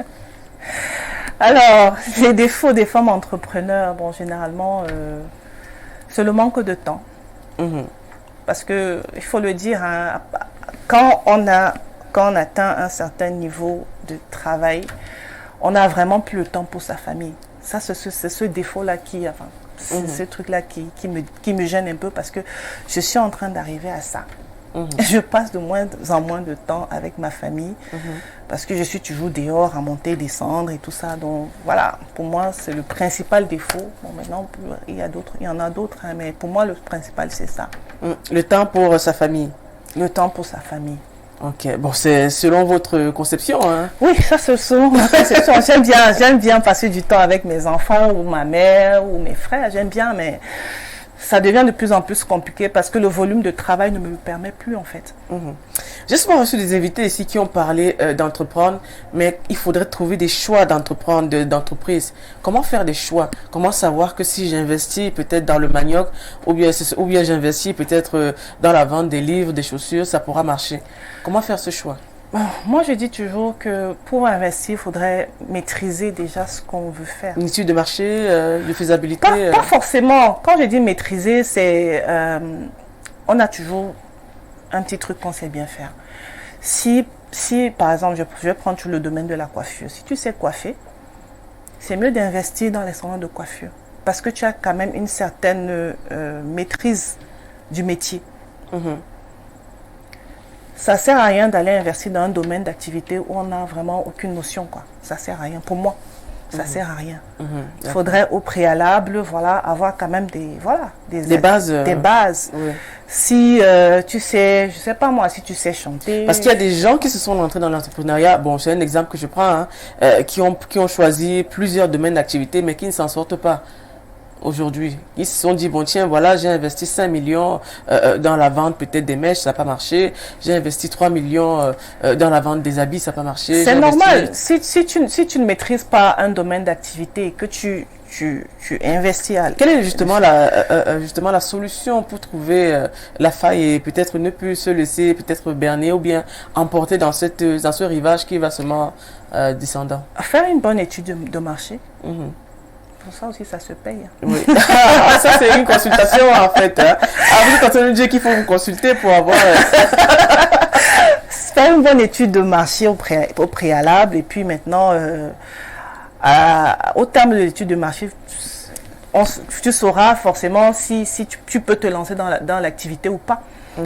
Alors, les défauts des femmes entrepreneurs, bon, généralement, c'est le manque de temps. Parce que, il faut le dire, hein, quand on atteint un certain niveau de travail, on n'a vraiment plus le temps pour sa famille. Ça, c'est ce défaut-là c'est ce truc-là qui me gêne un peu parce que je suis en train d'arriver à ça. Je passe de moins en moins de temps avec ma famille parce que je suis toujours dehors à monter, descendre et tout ça. Donc voilà, pour moi, c'est le principal défaut. Bon, maintenant, il y en a d'autres, hein, mais pour moi, le principal, c'est ça. Le temps pour sa famille. Le temps pour sa famille. Ok, bon, c'est selon votre conception, hein? Oui, ça c'est selon ma conception. J'aime bien passer du temps avec mes enfants ou ma mère ou mes frères. J'aime bien, mais ça devient de plus en plus compliqué parce que le volume de travail ne me le permet plus en fait. J'ai souvent reçu des invités ici qui ont parlé d'entreprendre, mais il faudrait trouver des choix d'entreprise. Comment faire des choix? Comment savoir que si j'investis peut-être dans le manioc ou bien j'investis peut-être dans la vente des livres, des chaussures, ça pourra marcher? Comment faire ce choix? Moi, je dis toujours que pour investir, il faudrait maîtriser déjà ce qu'on veut faire. Une étude de marché, de faisabilité? Pas forcément. Quand je dis maîtriser, c'est on a toujours un petit truc qu'on sait bien faire. Si par exemple, je vais prendre tout le domaine de la coiffure. Si tu sais coiffer, c'est mieux d'investir dans les salons de coiffure. Parce que tu as quand même une certaine maîtrise du métier. Ça ne sert à rien d'aller investir dans un domaine d'activité où on n'a vraiment aucune notion, quoi. Ça ne sert à rien. Pour moi, ça ne sert à rien. Il faudrait au préalable, voilà, avoir quand même des bases. Des bases. Oui. Si tu sais, je ne sais pas moi, si tu sais chanter. Parce qu'il y a des gens qui se sont rentrés dans l'entrepreneuriat, bon, c'est un exemple que je prends, qui ont choisi plusieurs domaines d'activité, mais qui ne s'en sortent pas. Aujourd'hui, ils se sont dit, bon tiens, voilà, j'ai investi 5 millions dans la vente peut-être des mèches, ça n'a pas marché. J'ai investi 3 millions dans la vente des habits, ça n'a pas marché. C'est normal. Si tu ne maîtrises pas un domaine d'activité et que tu investis à... Quelle est justement la solution pour trouver la faille et peut-être ne plus se laisser peut-être berner ou bien emporter dans ce rivage qui va seulement descendant? Faire une bonne étude de marché. Pour ça aussi, ça se paye. Oui. Ça, c'est une consultation, en fait. Hein. Vous êtes en train de dire qu'il faut vous consulter pour avoir... Faire une bonne étude de marché au préalable. Et puis maintenant, au terme de l'étude de marché, tu sauras forcément si tu peux te lancer dans l'activité ou pas.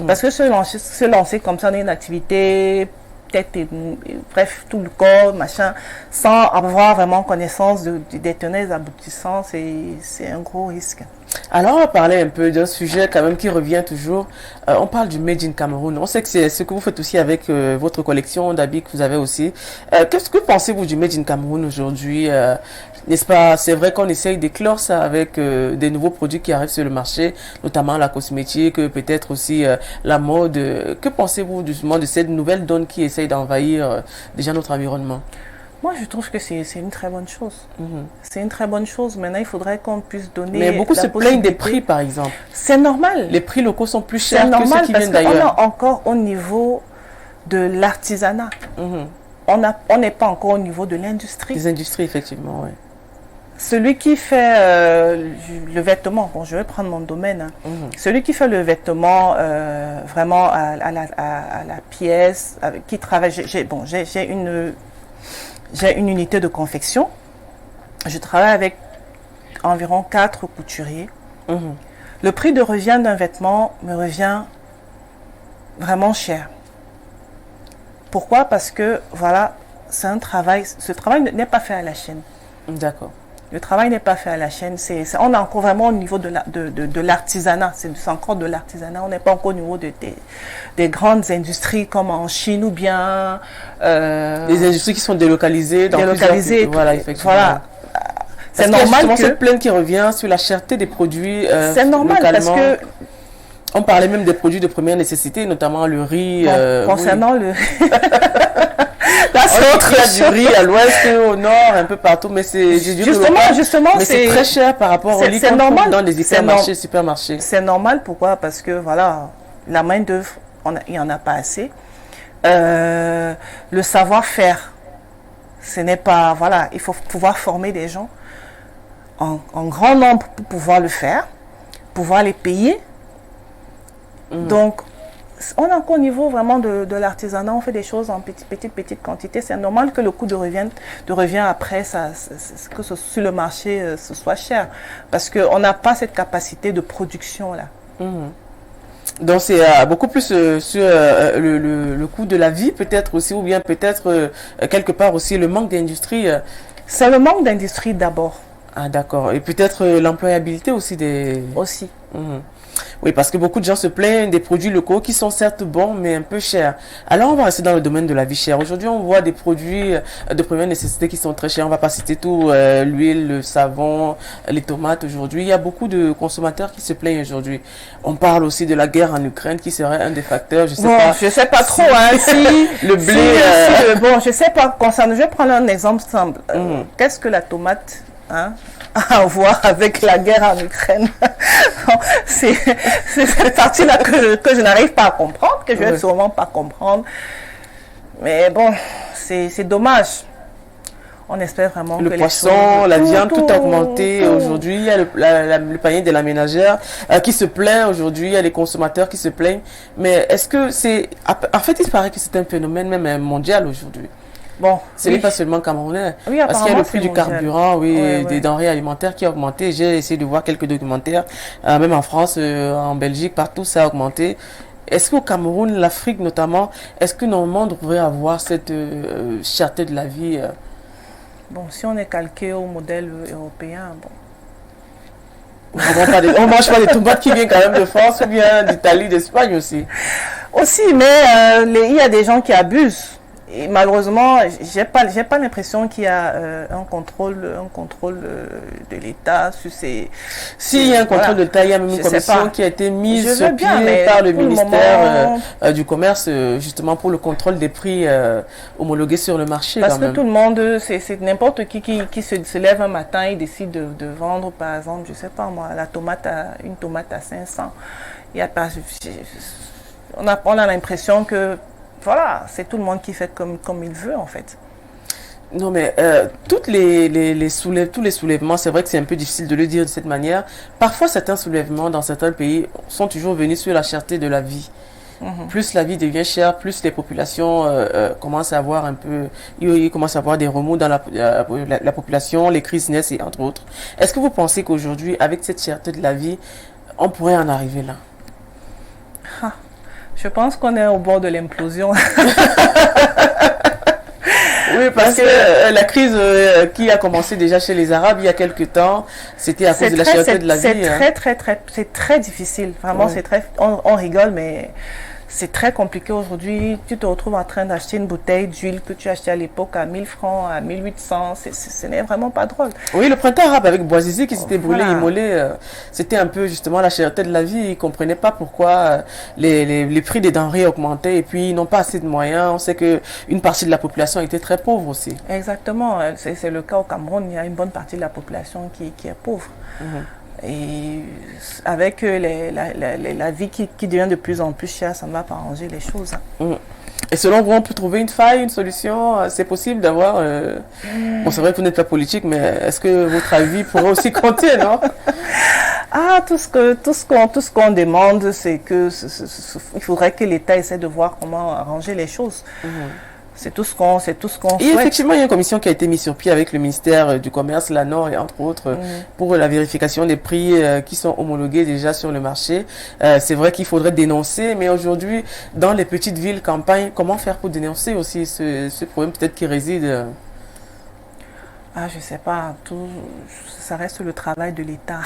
Parce que se lancer comme ça dans une activité... bref, tout le corps, machin, sans avoir vraiment connaissance des tenants et aboutissants, c'est un gros risque. Alors, on va parler un peu d'un sujet quand même qui revient toujours. On parle du Made in Cameroun. On sait que c'est ce que vous faites aussi avec votre collection d'habits que vous avez aussi. Qu'est-ce que pensez-vous du Made in Cameroun aujourd'hui? N'est-ce pas? C'est vrai qu'on essaye d'éclore ça avec des nouveaux produits qui arrivent sur le marché, notamment la cosmétique, peut-être aussi la mode. Que pensez-vous justement de cette nouvelle donne qui essaye d'envahir déjà notre environnement? Moi, je trouve que c'est une très bonne chose. C'est une très bonne chose. Maintenant, il faudrait qu'on puisse donner. Mais beaucoup se plaignent des prix, par exemple. C'est normal. Les prix locaux sont plus chers que ceux qui viennent d'ailleurs. C'est normal parce qu'on est encore au niveau de l'artisanat. On n'est pas encore au niveau de l'industrie. Les industries, effectivement, oui. Celui qui fait le vêtement, bon, je vais prendre mon domaine. Celui qui fait le vêtement vraiment à la pièce, qui travaille. J'ai une unité de confection. Je travaille avec environ 4 couturiers. Le prix de revient d'un vêtement me revient vraiment cher. Pourquoi? Parce que, voilà, c'est un travail. Ce travail n'est pas fait à la chaîne. D'accord. Le travail n'est pas fait à la chaîne. On est encore vraiment au niveau de l'artisanat. C'est encore de l'artisanat. On n'est pas encore au niveau des grandes industries comme en Chine ou bien... les industries qui sont délocalisées dans plusieurs... Voilà, effectivement. Voilà. C'est normal que... cette plainte qui revient sur la cherté des produits c'est normal localement. Parce que... On parlait même des produits de première nécessité, notamment le riz. Concernant le... Il y a du riz à l'ouest, au nord, un peu partout, mais c'est justement, mais c'est très cher par rapport au riz qu'on trouve dans les hypermarchés, supermarchés. C'est normal, pourquoi? Parce que voilà, la main d'œuvre, il n'y en a pas assez. Le savoir-faire, ce n'est pas, voilà, il faut pouvoir former des gens en grand nombre pour pouvoir le faire, pouvoir les payer. Donc, on est encore au niveau vraiment de l'artisanat, on fait des choses en petite quantité. C'est normal que le coût de revient après, que sur le marché, ce soit cher. Parce qu'on n'a pas cette capacité de production là. Donc c'est beaucoup plus sur le coût de la vie peut-être aussi, ou bien peut-être quelque part aussi le manque d'industrie. C'est le manque d'industrie d'abord. Ah d'accord. Et peut-être l'employabilité aussi des... Aussi. Oui, parce que beaucoup de gens se plaignent des produits locaux qui sont certes bons, mais un peu chers. Alors, on va rester dans le domaine de la vie chère. Aujourd'hui, on voit des produits de première nécessité qui sont très chers. On ne va pas citer tout, l'huile, le savon, les tomates aujourd'hui. Il y a beaucoup de consommateurs qui se plaignent aujourd'hui. On parle aussi de la guerre en Ukraine qui serait un des facteurs. Je sais pas trop, hein, si le blé... bon, je sais pas. Je vais prendre un exemple simple. Qu'est-ce que la tomate, hein, à voir avec la guerre en Ukraine? C'est cette partie-là que je n'arrive pas à comprendre, que je ne vais sûrement pas comprendre. Mais bon, c'est dommage. On espère vraiment le poisson, la viande, tout a augmenté. Aujourd'hui, il y a le panier de la ménagère qui se plaint aujourd'hui. Il y a les consommateurs qui se plaignent. Mais est-ce que c'est... En fait, il paraît que c'est un phénomène même mondial aujourd'hui. Bon, ce n'est pas seulement camerounais, oui, parce qu'il y a le prix du carburant, des denrées alimentaires qui a augmenté. J'ai essayé de voir quelques documentaires, même en France, en Belgique, partout ça a augmenté. Est-ce qu'au Cameroun, l'Afrique notamment, est-ce que normalement on devrait avoir cette cherté de la vie Bon, si on est calqué au modèle européen, bon. On mange pas des tomates qui viennent quand même de France ou bien d'Italie, d'Espagne aussi. Aussi, mais il y a des gens qui abusent. Et malheureusement, j'ai pas l'impression qu'il y a un contrôle de l'État sur ces... S'il y a un contrôle de l'État, il y a même une commission qui a été mise sur pied par le ministère du Commerce, justement pour le contrôle des prix homologués sur le marché. Parce que tout le monde, c'est n'importe qui se lève un matin et décide de vendre, par exemple, je sais pas moi, une tomate à 500. Il y a pas... On a l'impression que... Voilà, c'est tout le monde qui fait comme il veut, en fait. Non, mais tous les soulèvements, c'est vrai que c'est un peu difficile de le dire de cette manière. Parfois, certains soulèvements dans certains pays sont toujours venus sur la cherté de la vie. Plus la vie devient chère, plus les populations commencent à avoir un peu... Ils commencent à avoir des remous dans la population, les crises naissent, et entre autres. Est-ce que vous pensez qu'aujourd'hui, avec cette cherté de la vie, on pourrait en arriver là? Je pense qu'on est au bord de l'implosion. Oui, Oui, parce que la crise qui a commencé déjà chez les Arabes il y a quelques temps, c'était à cause de la cherté de la vie. C'est très difficile. Vraiment, c'est très. On rigole, mais c'est très compliqué aujourd'hui. Tu te retrouves en train d'acheter une bouteille d'huile que tu achetais à l'époque à 1000 francs, à 1800. Ce n'est vraiment pas drôle. Oui, le printemps arabe avec Bouazizi qui s'était brûlé, immolé, c'était un peu justement la cherté de la vie. Ils ne comprenaient pas pourquoi les prix des denrées augmentaient et puis ils n'ont pas assez de moyens. On sait qu'une partie de la population était très pauvre aussi. Exactement. C'est le cas au Cameroun. Il y a une bonne partie de la population qui est pauvre. Et avec la vie qui devient de plus en plus chère, ça ne va pas arranger les choses. Et selon vous, on peut trouver une faille, une solution? C'est possible d'avoir... Bon, c'est vrai que vous n'êtes pas politique, mais est-ce que votre avis pourrait aussi compter, non? Tout ce qu'on demande, c'est que il faudrait que l'État essaie de voir comment arranger les choses. C'est tout ce qu'on souhaite. Et effectivement, il y a une commission qui a été mise sur pied avec le ministère du Commerce, l'ANOR et entre autres, pour la vérification des prix qui sont homologués déjà sur le marché. C'est vrai qu'il faudrait dénoncer, mais aujourd'hui, dans les petites villes, campagnes, comment faire pour dénoncer aussi ce problème peut-être qui réside je sais pas, ça reste le travail de l'État.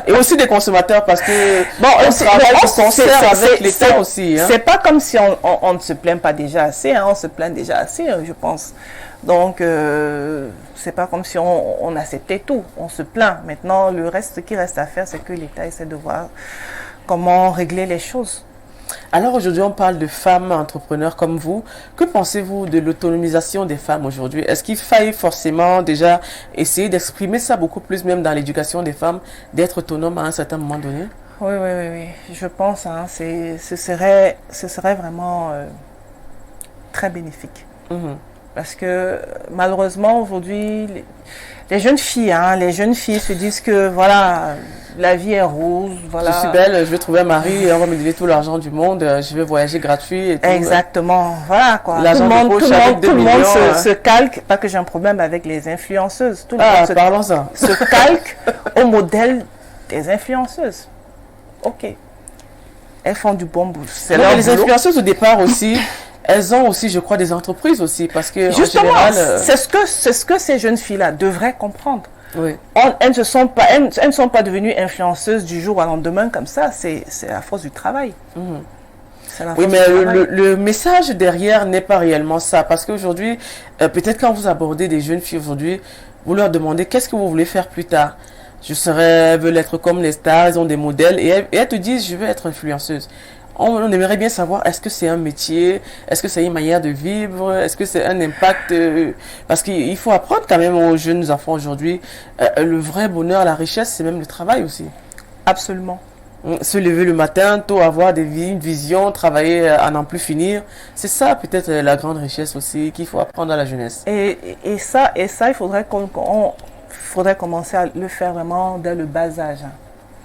Et aussi des consommateurs, parce que on travaille se concert avec l'État aussi. C'est pas comme si on ne se plaint pas déjà assez, on se plaint déjà assez, je pense. Donc, c'est pas comme si on acceptait tout, on se plaint. Maintenant, le reste qui reste à faire, c'est que l'État essaie de voir comment régler les choses. Alors aujourd'hui, on parle de femmes entrepreneurs comme vous. Que pensez-vous de l'autonomisation des femmes aujourd'hui? Est-ce qu'il faille forcément déjà essayer d'exprimer ça beaucoup plus, même dans l'éducation des femmes, d'être autonome à un certain moment donné? Oui. Je pense ce serait vraiment très bénéfique. Parce que malheureusement, aujourd'hui, les jeunes filles se disent que voilà, la vie est rose. Voilà. Je suis belle, je vais trouver un mari, on va me donner tout l'argent du monde, je vais voyager gratuit. Et tout. Exactement, voilà quoi. Tout le monde se calque, pas que j'ai un problème avec les influenceuses. Tout le monde se calque au modèle des influenceuses. Ok. Elles font du bon boulot. Les influenceuses au départ aussi. Elles ont aussi, je crois, des entreprises aussi, parce que justement, en général, c'est ce que ces jeunes filles-là devraient comprendre. Oui. Elles ne sont pas devenues influenceuses du jour au lendemain comme ça. C'est la force du travail. Oui, mais le message derrière n'est pas réellement ça, parce qu'aujourd'hui, peut-être quand vous abordez des jeunes filles aujourd'hui, vous leur demandez qu'est-ce que vous voulez faire plus tard. Elles veulent être comme les stars, elles ont des modèles, et elles te disent je veux être influenceuse. On aimerait bien savoir, est-ce que c'est un métier, est-ce que c'est une manière de vivre, est-ce que c'est un impact, parce qu'il faut apprendre quand même aux jeunes enfants aujourd'hui, le vrai bonheur, la richesse, c'est même le travail aussi. Absolument. Se lever le matin, tôt avoir une vision, travailler à n'en plus finir, c'est ça peut-être la grande richesse aussi qu'il faut apprendre à la jeunesse. Et ça, il faudrait commencer à le faire vraiment dès le bas âge.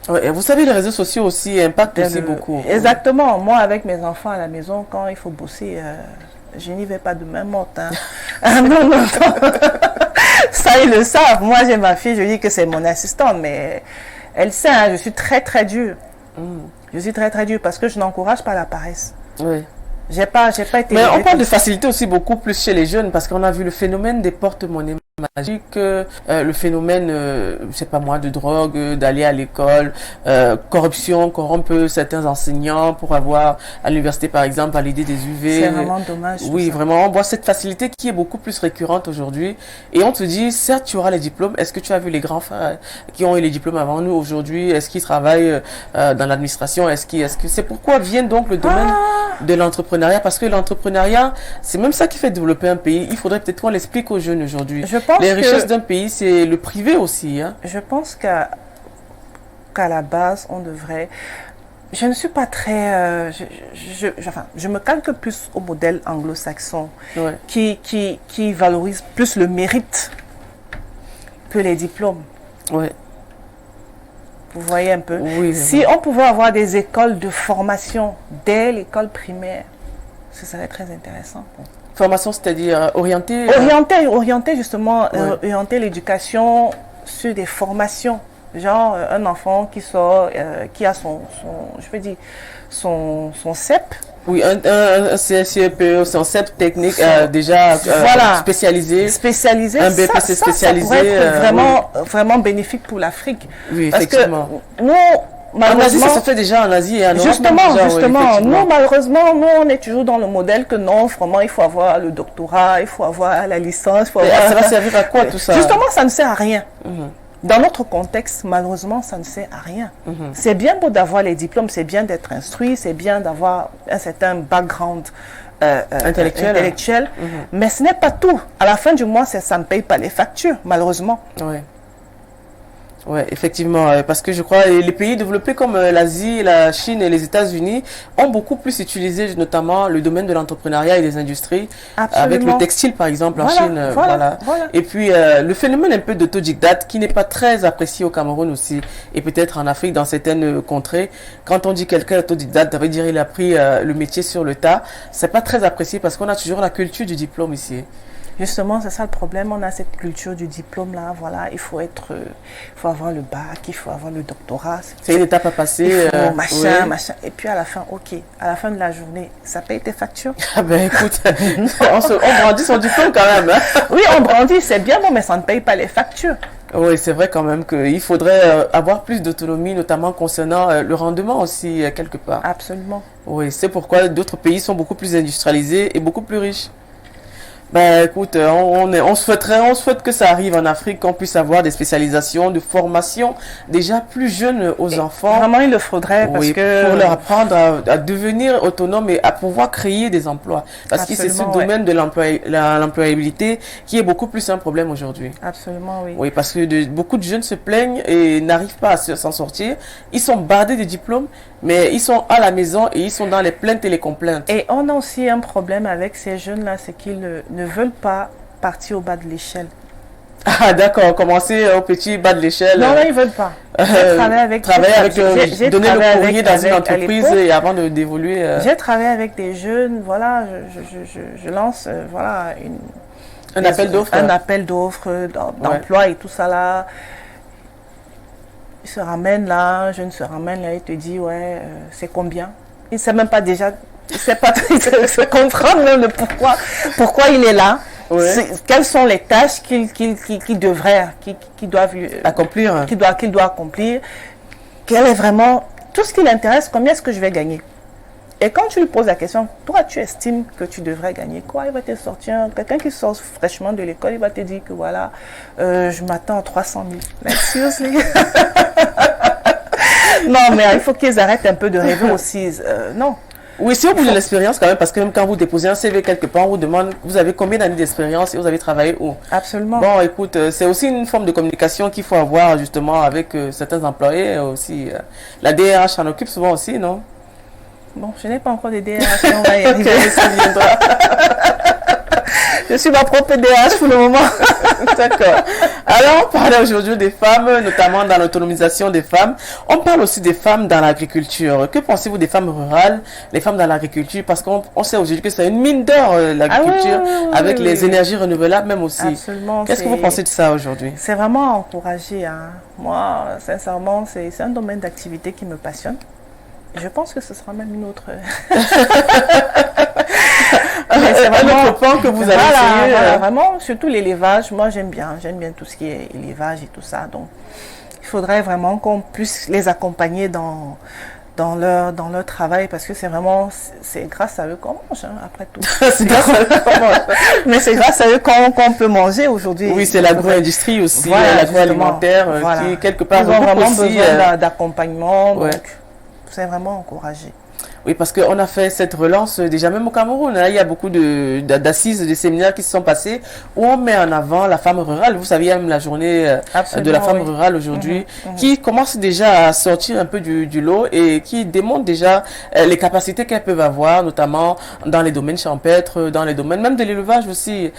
Ouais, vous savez, les réseaux sociaux aussi impactent aussi beaucoup. Exactement. Moi, avec mes enfants à la maison, quand il faut bosser, je n'y vais pas de main morte. Non. Ça, ils le savent. Moi, j'ai ma fille, je dis que c'est mon assistante, mais elle sait, je suis très, très dure. Je suis très, très dure parce que je n'encourage pas la paresse. Oui. J'ai pas été... Mais on parle de facilité aussi beaucoup plus chez les jeunes, parce qu'on a vu le phénomène des porte-monnaies magiques, le phénomène, je sais pas moi, de drogue, d'aller à l'école, corruption, corrompre certains enseignants pour avoir à l'université par exemple valider des UV. C'est vraiment dommage. Oui, vraiment, on voit cette facilité qui est beaucoup plus récurrente aujourd'hui. Et on te dit, certes, tu auras les diplômes. Est-ce que tu as vu les grands frères qui ont eu les diplômes avant nous aujourd'hui? Est-ce qu'ils travaillent dans l'administration? C'est pourquoi vient donc le domaine de l'entrepreneuriat? Parce que l'entrepreneuriat, c'est même ça qui fait développer un pays. Il faudrait peut-être qu'on l'explique aux jeunes aujourd'hui. Les richesses d'un pays, c'est le privé aussi. Je pense qu'à la base, on devrait... Je ne suis pas très... je me calque plus au modèle anglo-saxon qui valorise plus le mérite que les diplômes. Ouais. Vous voyez un peu? Oui, si on pouvait avoir des écoles de formation dès l'école primaire, ce serait très intéressant. Formation, c'est-à-dire orientée Orienter justement, orienter l'éducation sur des formations. Genre un enfant qui sort, qui a son CEP, Oui, un CSCPE, c'est un CEP technique déjà voilà, spécialisé. Spécialisé. Un BPC spécialisé. Ça pourrait être vraiment, vraiment bénéfique pour l'Afrique. Oui, parce effectivement. Que nous, en Asie, ça se fait déjà en Asie et en Europe. Justement, nous, malheureusement, nous, on est toujours dans le modèle que non, vraiment, il faut avoir le doctorat, il faut avoir la licence. Ça va servir à quoi tout ça? Justement, ça ne sert à rien. Dans notre contexte, malheureusement, ça ne sert à rien. C'est bien beau d'avoir les diplômes, c'est bien d'être instruit, c'est bien d'avoir un certain background intellectuel, mais ce n'est pas tout. À la fin du mois, ça ne paye pas les factures, malheureusement. Oui. Oui, effectivement, parce que je crois que les pays développés comme l'Asie, la Chine et les États-Unis ont beaucoup plus utilisé notamment le domaine de l'entrepreneuriat et des industries. Absolument. Avec le textile par exemple en Chine. Voilà. Et puis le phénomène un peu d'autodidacte qui n'est pas très apprécié au Cameroun aussi et peut-être en Afrique dans certaines contrées. Quand on dit quelqu'un autodidacte, ça veut dire il a pris le métier sur le tas. C'est pas très apprécié parce qu'on a toujours la culture du diplôme ici. Justement, c'est ça le problème. On a cette culture du diplôme là. Voilà, il faut avoir le bac, il faut avoir le doctorat. C'est une étape à passer. Machin. Et puis à la fin, à la fin de la journée, ça paye tes factures. Ah ben écoute, on brandit son diplôme quand même. Hein. Oui, on brandit, c'est bien bon, mais ça ne paye pas les factures. Oui, c'est vrai quand même qu'il faudrait avoir plus d'autonomie, notamment concernant le rendement aussi, quelque part. Absolument. Oui, c'est pourquoi d'autres pays sont beaucoup plus industrialisés et beaucoup plus riches. Ben écoute, on souhaite que ça arrive en Afrique, qu'on puisse avoir des spécialisations, de formation déjà plus jeunes aux enfants. Vraiment, il le faudrait parce que pour leur apprendre à devenir autonomes et à pouvoir créer des emplois. Parce que c'est ce domaine de l'employabilité qui est beaucoup plus un problème aujourd'hui. Absolument, oui. Oui, parce que beaucoup de jeunes se plaignent et n'arrivent pas à s'en sortir. Ils sont bardés de diplômes, mais ils sont à la maison et ils sont dans les plaintes et les complaintes. Et on a aussi un problème avec ces jeunes-là, c'est qu'ils ne veulent pas partir au bas de l'échelle. Ah d'accord, commencer au petit bas de l'échelle. Non, ils ne veulent pas. Donner le courrier dans une entreprise et avant d'évoluer. J'ai travaillé avec des jeunes, voilà, je lance un appel d'offres. Un appel d'offres, d'emploi et tout ça là. Il se ramène là, un jeune se ramène là, il te dit, ouais, c'est combien? Il ne sait même pas déjà, il ne sait pas se comprendre même le pourquoi il est là. Ouais. Quelles sont les tâches qu'il doit accomplir, qu'il doit accomplir. Quel est vraiment tout ce qui l'intéresse, combien est-ce que je vais gagner? Et quand tu lui poses la question, toi tu estimes que tu devrais gagner quoi? Il va te sortir, quelqu'un qui sort fraîchement de l'école, il va te dire que voilà, je m'attends à 300 000. Like, seriously? Non, mais il faut qu'ils arrêtent un peu de rêver aussi. Non. Oui, si on vous de l'expérience quand même, parce que même quand vous déposez un CV quelque part, on vous demande, vous avez combien d'années d'expérience et vous avez travaillé où? Absolument. Bon, écoute, c'est aussi une forme de communication qu'il faut avoir justement avec certains employés aussi. La DRH s'en occupe souvent aussi, non? Bon, je n'ai pas encore de DRH, on va y arriver. Je suis ma propre DRH pour le moment. D'accord. Alors, on parle aujourd'hui des femmes, notamment dans l'autonomisation des femmes. On parle aussi des femmes dans l'agriculture. Que pensez-vous des femmes rurales, les femmes dans l'agriculture? Parce qu'on sait aujourd'hui que c'est une mine d'or, l'agriculture, avec les énergies renouvelables même aussi. Absolument. Qu'est-ce que vous pensez de ça aujourd'hui? C'est vraiment encouragé. Hein. Moi, sincèrement, c'est un domaine d'activité qui me passionne. Je pense que ce sera même une autre... c'est vraiment un autre point que vous allez essayer. Voilà, vraiment, surtout l'élevage. Moi, j'aime bien tout ce qui est élevage et tout ça. Donc, il faudrait vraiment qu'on puisse les accompagner dans leur travail parce que c'est grâce à eux qu'on mange, hein, après tout. C'est grâce à eux qu'on mange. Mais c'est grâce à eux qu'on peut manger aujourd'hui. Oui, c'est l'agro-industrie aussi, voilà, l'agroalimentaire qui, quelque part, ils ont vraiment besoin d'accompagnement. Ouais. Donc, c'est vraiment encouragé. Oui, parce qu'on a fait cette relance déjà même au Cameroun. Hein, il y a beaucoup d'assises, de séminaires qui se sont passés où on met en avant la femme rurale. Vous savez, il y a même la journée de la femme rurale aujourd'hui qui commence déjà à sortir un peu du lot et qui démontre déjà les capacités qu'elles peuvent avoir, notamment dans les domaines champêtres, dans les domaines même de l'élevage aussi.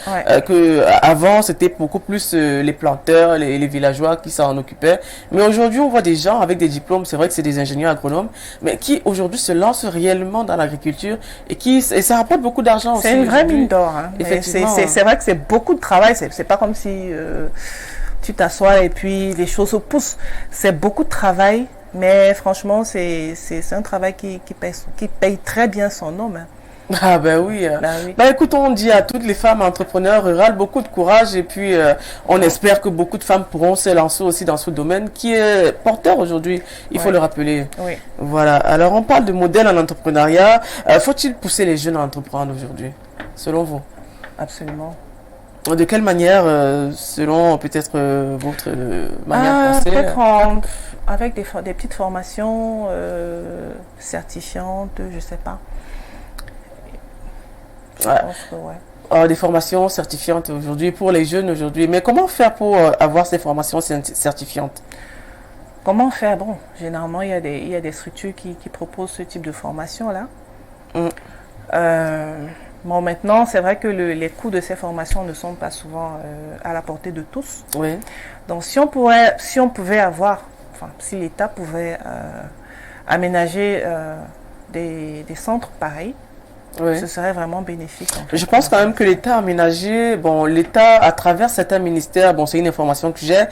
Que avant, c'était beaucoup plus les planteurs, les villageois qui s'en occupaient. Mais aujourd'hui, on voit des gens avec des diplômes, c'est vrai que c'est des ingénieurs agronomes, mais qui aujourd'hui se lancent réellement dans l'agriculture et ça rapporte beaucoup d'argent aussi. C'est une vraie mine d'or. Hein. C'est vrai que c'est beaucoup de travail. C'est pas comme si tu t'assois et puis les choses se poussent. C'est beaucoup de travail, Mais franchement, c'est un travail qui paye très bien son nom. Hein. Ah ben oui. Oui. Ben écoute, on dit à toutes les femmes entrepreneurs rurales beaucoup de courage et puis on espère que beaucoup de femmes pourront se lancer aussi dans ce domaine qui est porteur aujourd'hui, il faut le rappeler. Oui. Voilà, alors on parle de modèle en entrepreneuriat. Faut-il pousser les jeunes à entreprendre aujourd'hui, selon vous? Absolument. De quelle manière, selon peut-être votre manière de penser? Peut-être avec des petites formations certifiantes, je sais pas. Je pense que ouais. Des formations certifiantes aujourd'hui pour les jeunes aujourd'hui. Mais comment faire pour avoir ces formations certifiantes? Comment faire? Bon, généralement, il y a des structures qui proposent ce type de formation-là. Bon, maintenant, c'est vrai que les coûts de ces formations ne sont pas souvent à la portée de tous. Oui. Donc, si on pouvait avoir, enfin, si l'État pouvait aménager des centres pareils, Oui. ce serait vraiment bénéfique. En fait. Je pense quand même que l'État a aménagé, bon, l'État, à travers certains ministères, bon, c'est une information que j'ai,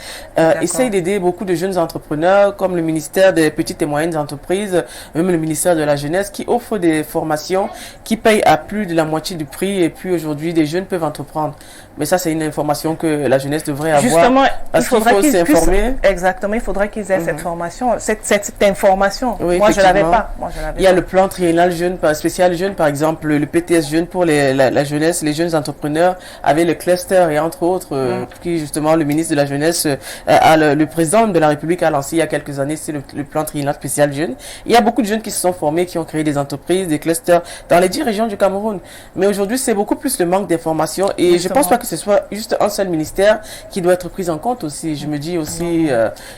essaye d'aider beaucoup de jeunes entrepreneurs, comme le ministère des petites et moyennes entreprises, même le ministère de la jeunesse, qui offre des formations qui payent à plus de la moitié du prix, et puis aujourd'hui, des jeunes peuvent entreprendre. Mais ça, c'est une information que la jeunesse devrait avoir. Justement, parce qu'il faut s'informer. Exactement, il faudrait qu'ils aient cette formation, cette information. Oui, Moi, je l'avais pas. Il y a le plan triennal jeune, spécial jeune, par exemple, le PTS jeune pour la jeunesse, les jeunes entrepreneurs, avec le cluster et entre autres, qui justement le ministre de la jeunesse, le président de la République a lancé il y a quelques années, c'est le plan triennal spécial jeune. Il y a beaucoup de jeunes qui se sont formés, qui ont créé des entreprises, des clusters dans les 10 régions du Cameroun. Mais aujourd'hui, c'est beaucoup plus le manque d'informations et je pense pas que ce soit juste un seul ministère qui doit être pris en compte aussi. Je me dis aussi,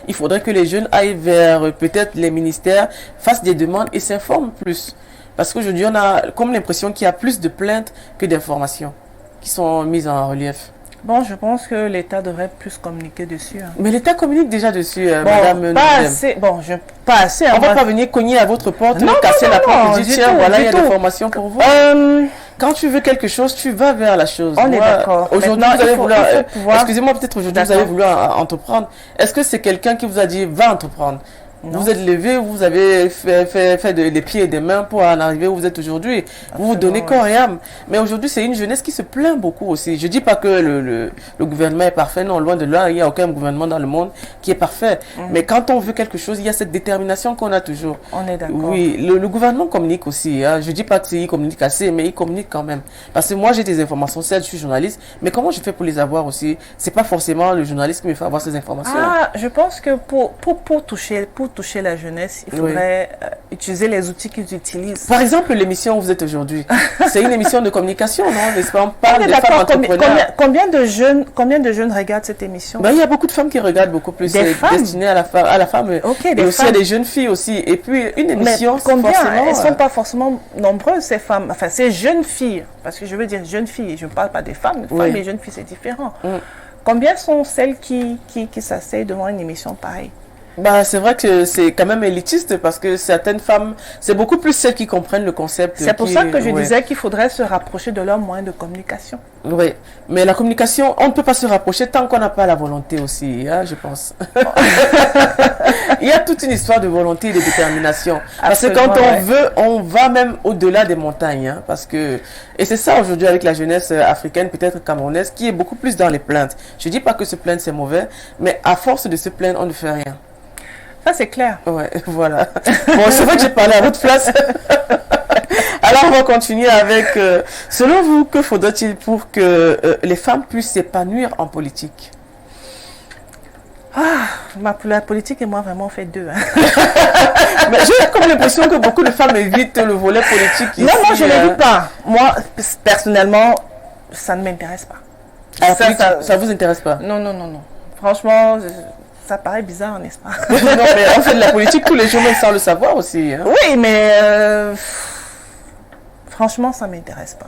il faudrait que les jeunes aillent vers peut-être les ministères, fassent des demandes et s'informent plus. Parce qu'aujourd'hui, on a comme l'impression qu'il y a plus de plaintes que d'informations qui sont mises en relief. Bon, je pense que l'État devrait plus communiquer dessus. Hein. Mais l'État communique déjà dessus, bon, madame. Pas assez. Bon, pas assez. On ne va pas venir cogner à votre porte, non, casser la porte et dire, tiens, voilà, il y a des formations pour vous. Quand tu veux quelque chose, tu vas vers la chose. On est d'accord. Aujourd'hui, vous allez vouloir... Excusez-moi, peut-être aujourd'hui, vous allez vouloir entreprendre. Est-ce que c'est quelqu'un qui vous a dit, va entreprendre? Non. Vous êtes levé, vous avez fait des pieds et des mains pour en arriver où vous êtes aujourd'hui. Vous vous donnez corps et âme. Mais aujourd'hui, c'est une jeunesse qui se plaint beaucoup aussi. Je ne dis pas que le gouvernement est parfait. Non, loin de là, il n'y a aucun gouvernement dans le monde qui est parfait. Mais quand on veut quelque chose, il y a cette détermination qu'on a toujours. On est d'accord. Oui, le gouvernement communique aussi. Hein. Je ne dis pas qu'il communique assez, mais il communique quand même. Parce que moi, j'ai des informations, certes, je suis journaliste. Mais comment je fais pour les avoir aussi? Ce n'est pas forcément le journaliste qui me fait avoir ces informations. Ah, je pense que pour toucher la jeunesse, il faudrait utiliser les outils qu'ils utilisent. Par exemple, l'émission où vous êtes aujourd'hui, c'est une émission de communication, non? N'est-ce pas? On parle des femmes entrepreneurs. Combien de jeunes regardent cette émission? Ben, il y a beaucoup de femmes qui regardent beaucoup plus. Des femmes destinées à la femme. Okay, et aussi à des jeunes filles aussi. Et puis, une émission, combien? Elles ne sont pas forcément nombreuses, ces femmes. Enfin, ces jeunes filles. Parce que je veux dire jeunes filles. Je ne parle pas des femmes. Femmes et jeunes filles, c'est différent. Combien sont celles qui s'asseyent devant une émission pareille? Bah, c'est vrai que c'est quand même élitiste parce que certaines femmes, c'est beaucoup plus celles qui comprennent le concept. C'est pour ça que je disais qu'il faudrait se rapprocher de leurs moyens de communication. Oui, mais la communication, on ne peut pas se rapprocher tant qu'on n'a pas la volonté aussi, hein, je pense. Il y a toute une histoire de volonté et de détermination. Parce que quand on veut, on va même au-delà des montagnes. Hein, parce que, et c'est ça aujourd'hui avec la jeunesse africaine, peut-être camerounaise, qui est beaucoup plus dans les plaintes. Je ne dis pas que se plaindre c'est mauvais, mais à force de se plaindre, on ne fait rien. Ça, c'est clair. Ouais, voilà. Bon, c'est vrai que j'ai parlé à votre place. Alors, on va continuer avec... selon vous, que faudrait-il pour que les femmes puissent s'épanouir en politique? La politique et moi, vraiment, on fait deux. Hein. Mais j'ai comme l'impression que beaucoup de femmes évitent le volet politique. Non, moi, je ne l'évite pas. Moi, personnellement, ça ne m'intéresse pas. Alors, ça vous intéresse pas? Non. Franchement... Ça paraît bizarre, n'est-ce pas? Non, mais on fait de la politique tous les jours, même sans le savoir aussi. Hein. Oui, mais franchement, ça ne m'intéresse pas.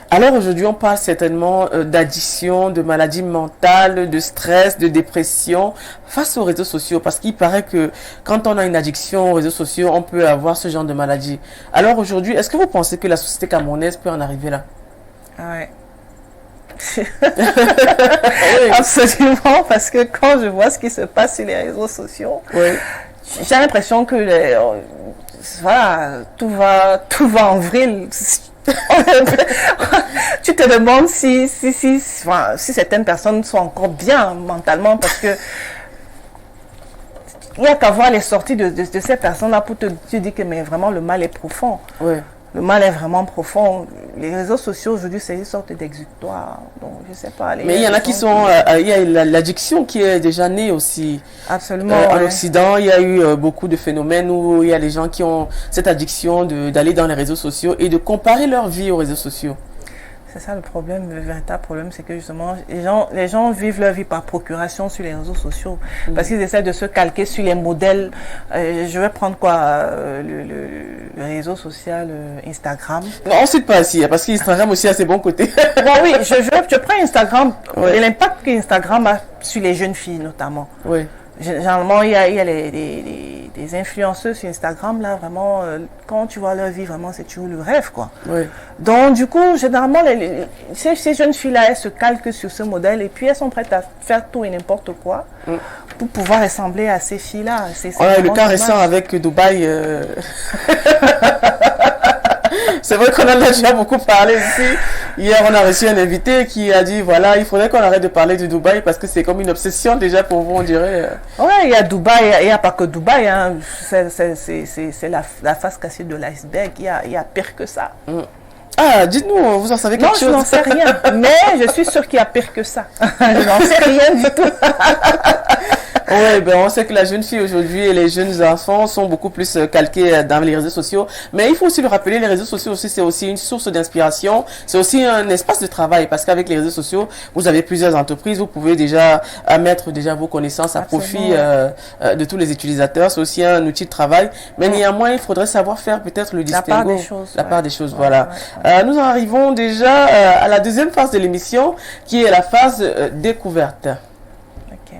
Alors aujourd'hui, on parle certainement d'addiction, de maladies mentales, de stress, de dépression face aux réseaux sociaux. Parce qu'il paraît que quand on a une addiction aux réseaux sociaux, on peut avoir ce genre de maladie. Alors aujourd'hui, est-ce que vous pensez que la société camerounaise peut en arriver là? Ouais. Oui. Absolument, parce que quand je vois ce qui se passe sur les réseaux sociaux, Oui. j'ai l'impression que voilà, tout va en vrille. Tu te demandes si certaines personnes sont encore bien mentalement, parce que il n'y a qu'à voir les sorties de ces personnes-là pour te dire que mais vraiment le mal est profond. Oui. Le mal est vraiment profond. Les réseaux sociaux aujourd'hui, c'est une sorte d'exutoire. Donc, je sais pas. Mais il y en a qui sont... il y a l'addiction qui est déjà née aussi. Absolument. En ouais. Occident, il y a eu beaucoup de phénomènes où il y a des gens qui ont cette addiction d'aller dans les réseaux sociaux et de comparer leur vie aux réseaux sociaux. C'est ça le problème, le véritable problème, c'est que justement, les gens vivent leur vie par procuration sur les réseaux sociaux. Parce qu'ils essaient de se calquer sur les modèles. Je vais prendre quoi le réseau social Instagram. Non, on ne cite pas ici, parce qu'Instagram aussi a ses bons côtés. Bon, oui, je prends Instagram, Ouais. et l'impact qu'Instagram a sur les jeunes filles notamment. Oui. Généralement, il y a des influenceuses sur Instagram, là, vraiment, quand tu vois leur vie, vraiment, c'est toujours le rêve, quoi. Oui. Donc, du coup, généralement, ces jeunes filles-là, elles se calquent sur ce modèle et puis elles sont prêtes à faire tout et n'importe quoi pour pouvoir ressembler à ces filles-là. On a eu le cas récent avec Dubaï. C'est vrai qu'on en a déjà beaucoup parlé ici. Hier, on a reçu un invité qui a dit, voilà, il faudrait qu'on arrête de parler de Dubaï parce que c'est comme une obsession déjà pour vous, on dirait. Ouais, il y a Dubaï, il n'y a pas que Dubaï, hein. C'est la face cachée de l'iceberg, il y a pire que ça. Ah, dites-nous, vous en savez quelque chose? Non, je n'en sais rien, mais je suis sûre qu'il y a pire que ça. Je n'en sais rien du tout. Oui, ben on sait que la jeune fille aujourd'hui et les jeunes enfants sont beaucoup plus calqués dans les réseaux sociaux. Mais il faut aussi le rappeler, les réseaux sociaux aussi, c'est aussi une source d'inspiration. C'est aussi un espace de travail parce qu'avec les réseaux sociaux, vous avez plusieurs entreprises. Vous pouvez déjà mettre déjà vos connaissances à profit de tous les utilisateurs. C'est aussi un outil de travail. Mais néanmoins, il faudrait savoir faire peut-être le distinguo. La part des choses. La part des choses, voilà. Nous en arrivons déjà à la deuxième phase de l'émission qui est la phase découverte. Ok.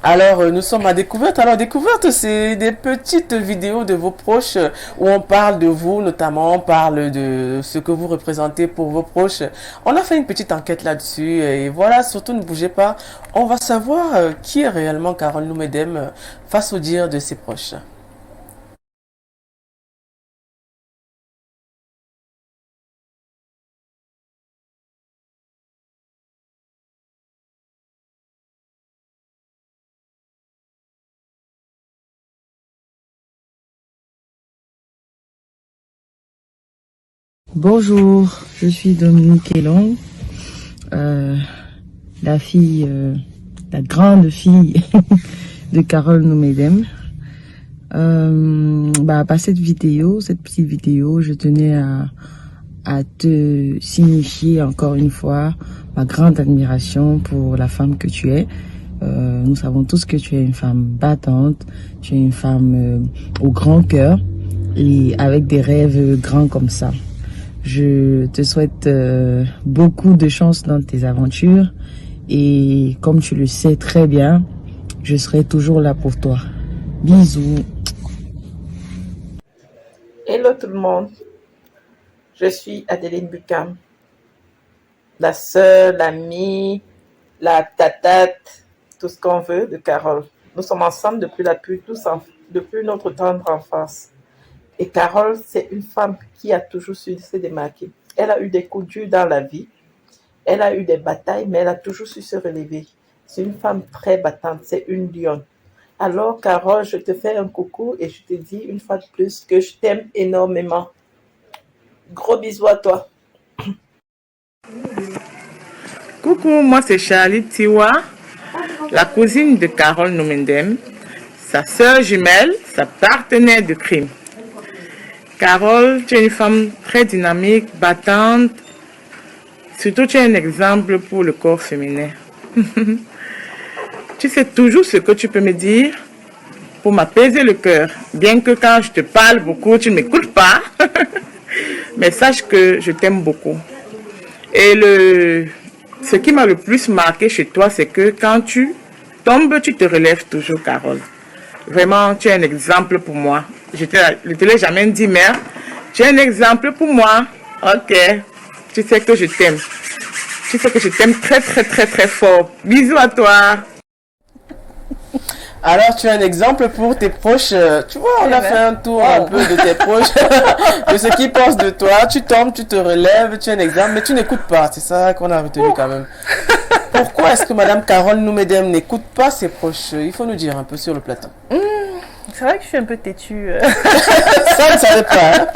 Alors, nous sommes à Découverte. Alors, Découverte, c'est des petites vidéos de vos proches où on parle de vous, notamment, on parle de ce que vous représentez pour vos proches. On a fait une petite enquête là-dessus et voilà, surtout ne bougez pas. On va savoir qui est réellement Carole Noumedem face au dire de ses proches. Bonjour, je suis Dominique Elong, la fille, la grande fille de Carole Noumedem. Par cette petite vidéo, je tenais à te signifier encore une fois ma grande admiration pour la femme que tu es. Nous savons tous que tu es une femme battante, tu es une femme au grand cœur et avec des rêves grands comme ça. Je te souhaite beaucoup de chance dans tes aventures et comme tu le sais très bien, je serai toujours là pour toi. Bisous. Hello tout le monde, je suis Adeline Bucam, la sœur, l'amie, la tatate, tout ce qu'on veut de Carole. Nous sommes ensemble depuis notre tendre enfance. Et Carole, c'est une femme qui a toujours su se démarquer. Elle a eu des coups durs dans la vie, elle a eu des batailles, mais elle a toujours su se relever. C'est une femme très battante, c'est une lionne. Alors, Carole, je te fais un coucou et je te dis une fois de plus que je t'aime énormément. Gros bisous à toi. Coucou, moi c'est Charlie Tiwa, la cousine de Carole Noumedem, sa sœur jumelle, sa partenaire de crime. Carole, tu es une femme très dynamique, battante. Surtout, tu es un exemple pour le corps féminin. Tu sais toujours ce que tu peux me dire. pour m'apaiser le cœur. Bien que quand je te parle beaucoup, tu ne m'écoutes pas. Mais sache que je t'aime beaucoup. Et ce qui m'a le plus marqué chez toi, c'est que quand tu tombes, tu te relèves toujours, Carole. Vraiment, tu es un exemple pour moi. Je ne te l'ai jamais dit, mère. Tu es un exemple pour moi. Ok. Tu sais que je t'aime. Tu sais que je t'aime très, très, très, très fort. Bisous à toi. Alors, tu es un exemple pour tes proches. Tu vois, on a fait un tour un peu de tes proches, de ce qu'ils pensent de toi. Tu tombes, tu te relèves, tu es un exemple, mais tu n'écoutes pas. C'est ça qu'on a retenu quand même. Pourquoi est-ce que Madame Carole Noumédem n'écoute pas ses proches? Il faut nous dire un peu sur le plateau. C'est vrai que je suis un peu têtue. Ça, ne savait pas. Hein?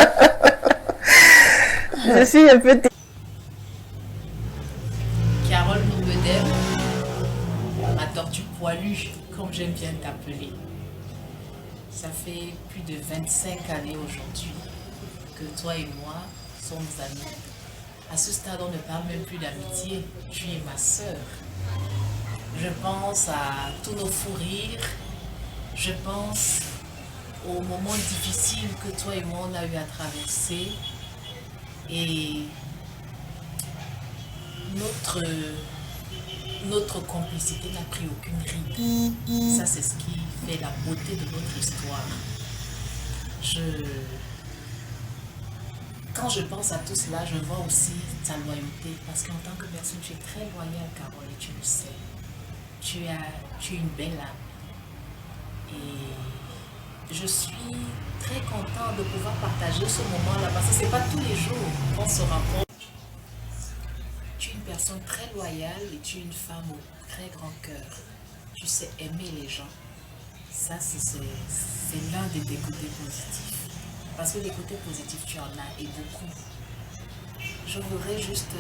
Je suis un peu têtue. Carole Noumédem, ma tortue poilue, comme j'aime bien t'appeler. Ça fait plus de 25 années aujourd'hui que toi et moi sommes amis. À ce stade, on ne parle même plus d'amitié. Tu es ma sœur. Je pense à tous nos fous rires. Je pense aux moments difficiles que toi et moi on a eu à traverser. Et notre complicité n'a pris aucune ride. Ça, c'est ce qui fait la beauté de notre histoire. Quand je pense à tout cela, je vois aussi ta loyauté. Parce qu'en tant que personne, tu es très loyale, Carole, et tu le sais. Tu es une belle âme. Et je suis très contente de pouvoir partager ce moment-là. Parce que ce n'est pas tous les jours qu'on se rencontre. Tu es une personne très loyale et tu es une femme au très grand cœur. Tu sais aimer les gens. Ça, c'est l'un des côtés positifs. Parce que les côtés positifs, tu en as et beaucoup. Je voudrais juste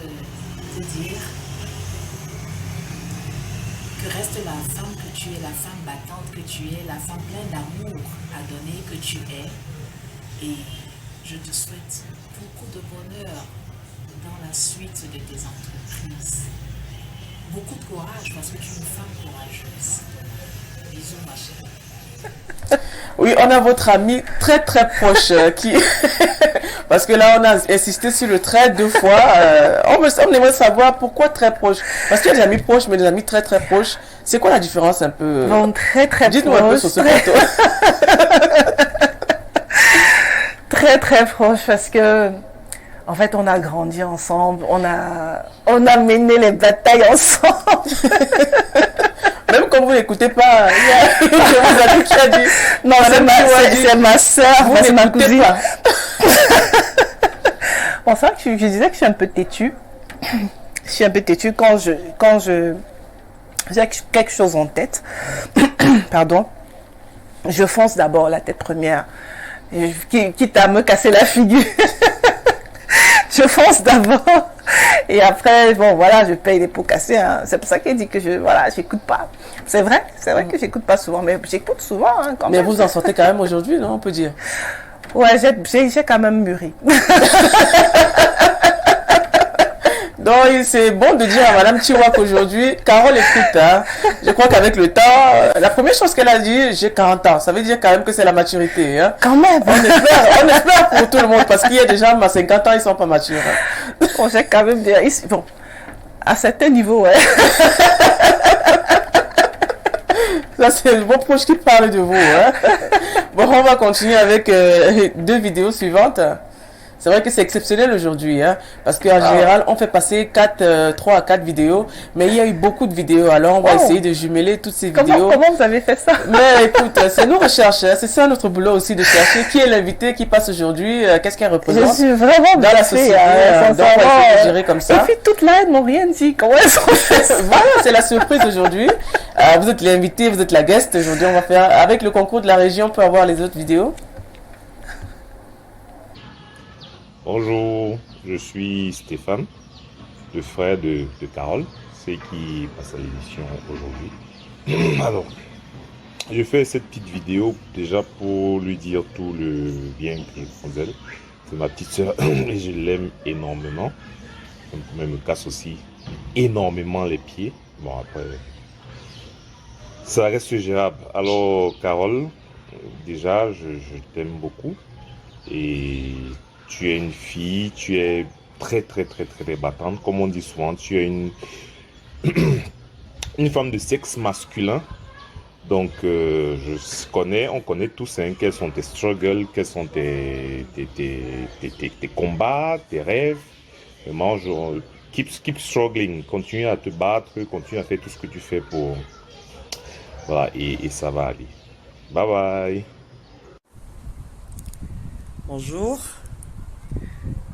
te dire que reste la femme que tu es, la femme battante que tu es, la femme pleine d'amour à donner que tu es. Et je te souhaite beaucoup de bonheur dans la suite de tes entreprises. Beaucoup de courage parce que tu es une femme courageuse. Bisous ma chérie. Oui, on a votre ami très très proche qui... Parce que là, on a insisté sur le très 2 fois. On aimerait savoir pourquoi très proche. Parce qu'il y a des amis proches, mais des amis très très proches. C'est quoi la différence un peu? Non, très très Dites-nous un peu sur ce plateau. Très très proche parce que en fait on a grandi ensemble, on a mené les batailles ensemble. Même quand vous n'écoutez pas, je vous ai dit qui a dit. Non, c'est ma soeur, c'est ma cousine. Bon, ça, je disais que je suis un peu têtue. Je suis un peu têtue quand j'ai quelque chose en tête. Pardon. Je fonce d'abord la tête première. Quitte à me casser la figure. Je fonce d'abord. Et après, bon, voilà, je paye les pots cassés. Hein. C'est pour ça qu'il dit que j'écoute pas. C'est vrai que j'écoute pas souvent, mais j'écoute souvent hein, quand même. Mais vous en sortez quand même aujourd'hui, non, on peut dire? Ouais, j'ai quand même mûri. Donc, c'est bon de dire à Madame Tiwa qu'aujourd'hui, Carole écoute. Hein. Je crois qu'avec le temps, la première chose qu'elle a dit, j'ai 40 ans. Ça veut dire quand même que c'est la maturité. Hein. Quand même. On espère pour tout le monde parce qu'il y a des gens à 50 ans, ils ne sont pas matures. Hein. Bon, j'ai quand même bien... Bon, à certains niveaux, ouais. Ça, c'est vos proches qui parlent de vous. Hein. Bon, on va continuer avec 2 vidéos suivantes. C'est vrai que c'est exceptionnel aujourd'hui, hein, parce qu'en général, on fait passer 3 à 4 vidéos, mais il y a eu beaucoup de vidéos. Alors, on va essayer de jumeler toutes ces vidéos. Comment vous avez fait ça? Mais écoute, c'est nos recherches, hein, c'est ça notre boulot aussi de chercher qui est l'invité qui passe aujourd'hui, qu'est-ce qu'elle représente. Je suis vraiment dans la société, donc on va essayer de gérer comme ça. Et puis toute là, elles m'ont rien dit. Comment elles ont fait ça? Voilà, c'est la surprise aujourd'hui. Vous êtes l'invité, vous êtes la guest. Aujourd'hui, on va faire, avec le concours de la région, on peut avoir les autres vidéos. Bonjour, je suis Stéphane, le frère de Carole, c'est qui passe à l'émission aujourd'hui. Alors, je fais cette petite vidéo déjà pour lui dire tout le bien que je pense d'elle. C'est ma petite soeur et je l'aime énormément. Elle me casse aussi énormément les pieds. Bon, après, ça reste gérable. Alors, Carole, déjà, je t'aime beaucoup. Et tu es une fille, tu es très, très, très, très débattante. Comme on dit souvent, tu es une femme de sexe masculin. Donc, on connaît tous quels sont tes struggles, quels sont tes combats, tes rêves. Vraiment, keep struggling, continue à te battre, continue à faire tout ce que tu fais pour... Voilà, et ça va aller. Bye bye. Bonjour.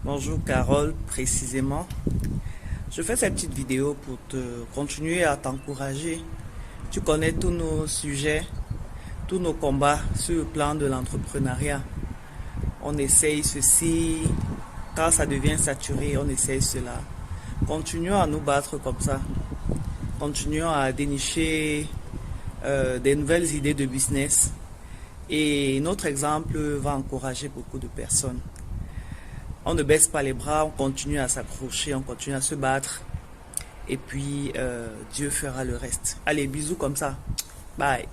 Bonjour Carole, précisément. Je fais cette petite vidéo pour te continuer à t'encourager. Tu connais tous nos sujets, tous nos combats sur le plan de l'entrepreneuriat. On essaye ceci, quand ça devient saturé, on essaye cela. Continuons à nous battre comme ça. Continuons à dénicher des nouvelles idées de business. Et notre exemple va encourager beaucoup de personnes. On ne baisse pas les bras, on continue à s'accrocher, on continue à se battre. Et puis, Dieu fera le reste. Allez, bisous comme ça. Bye.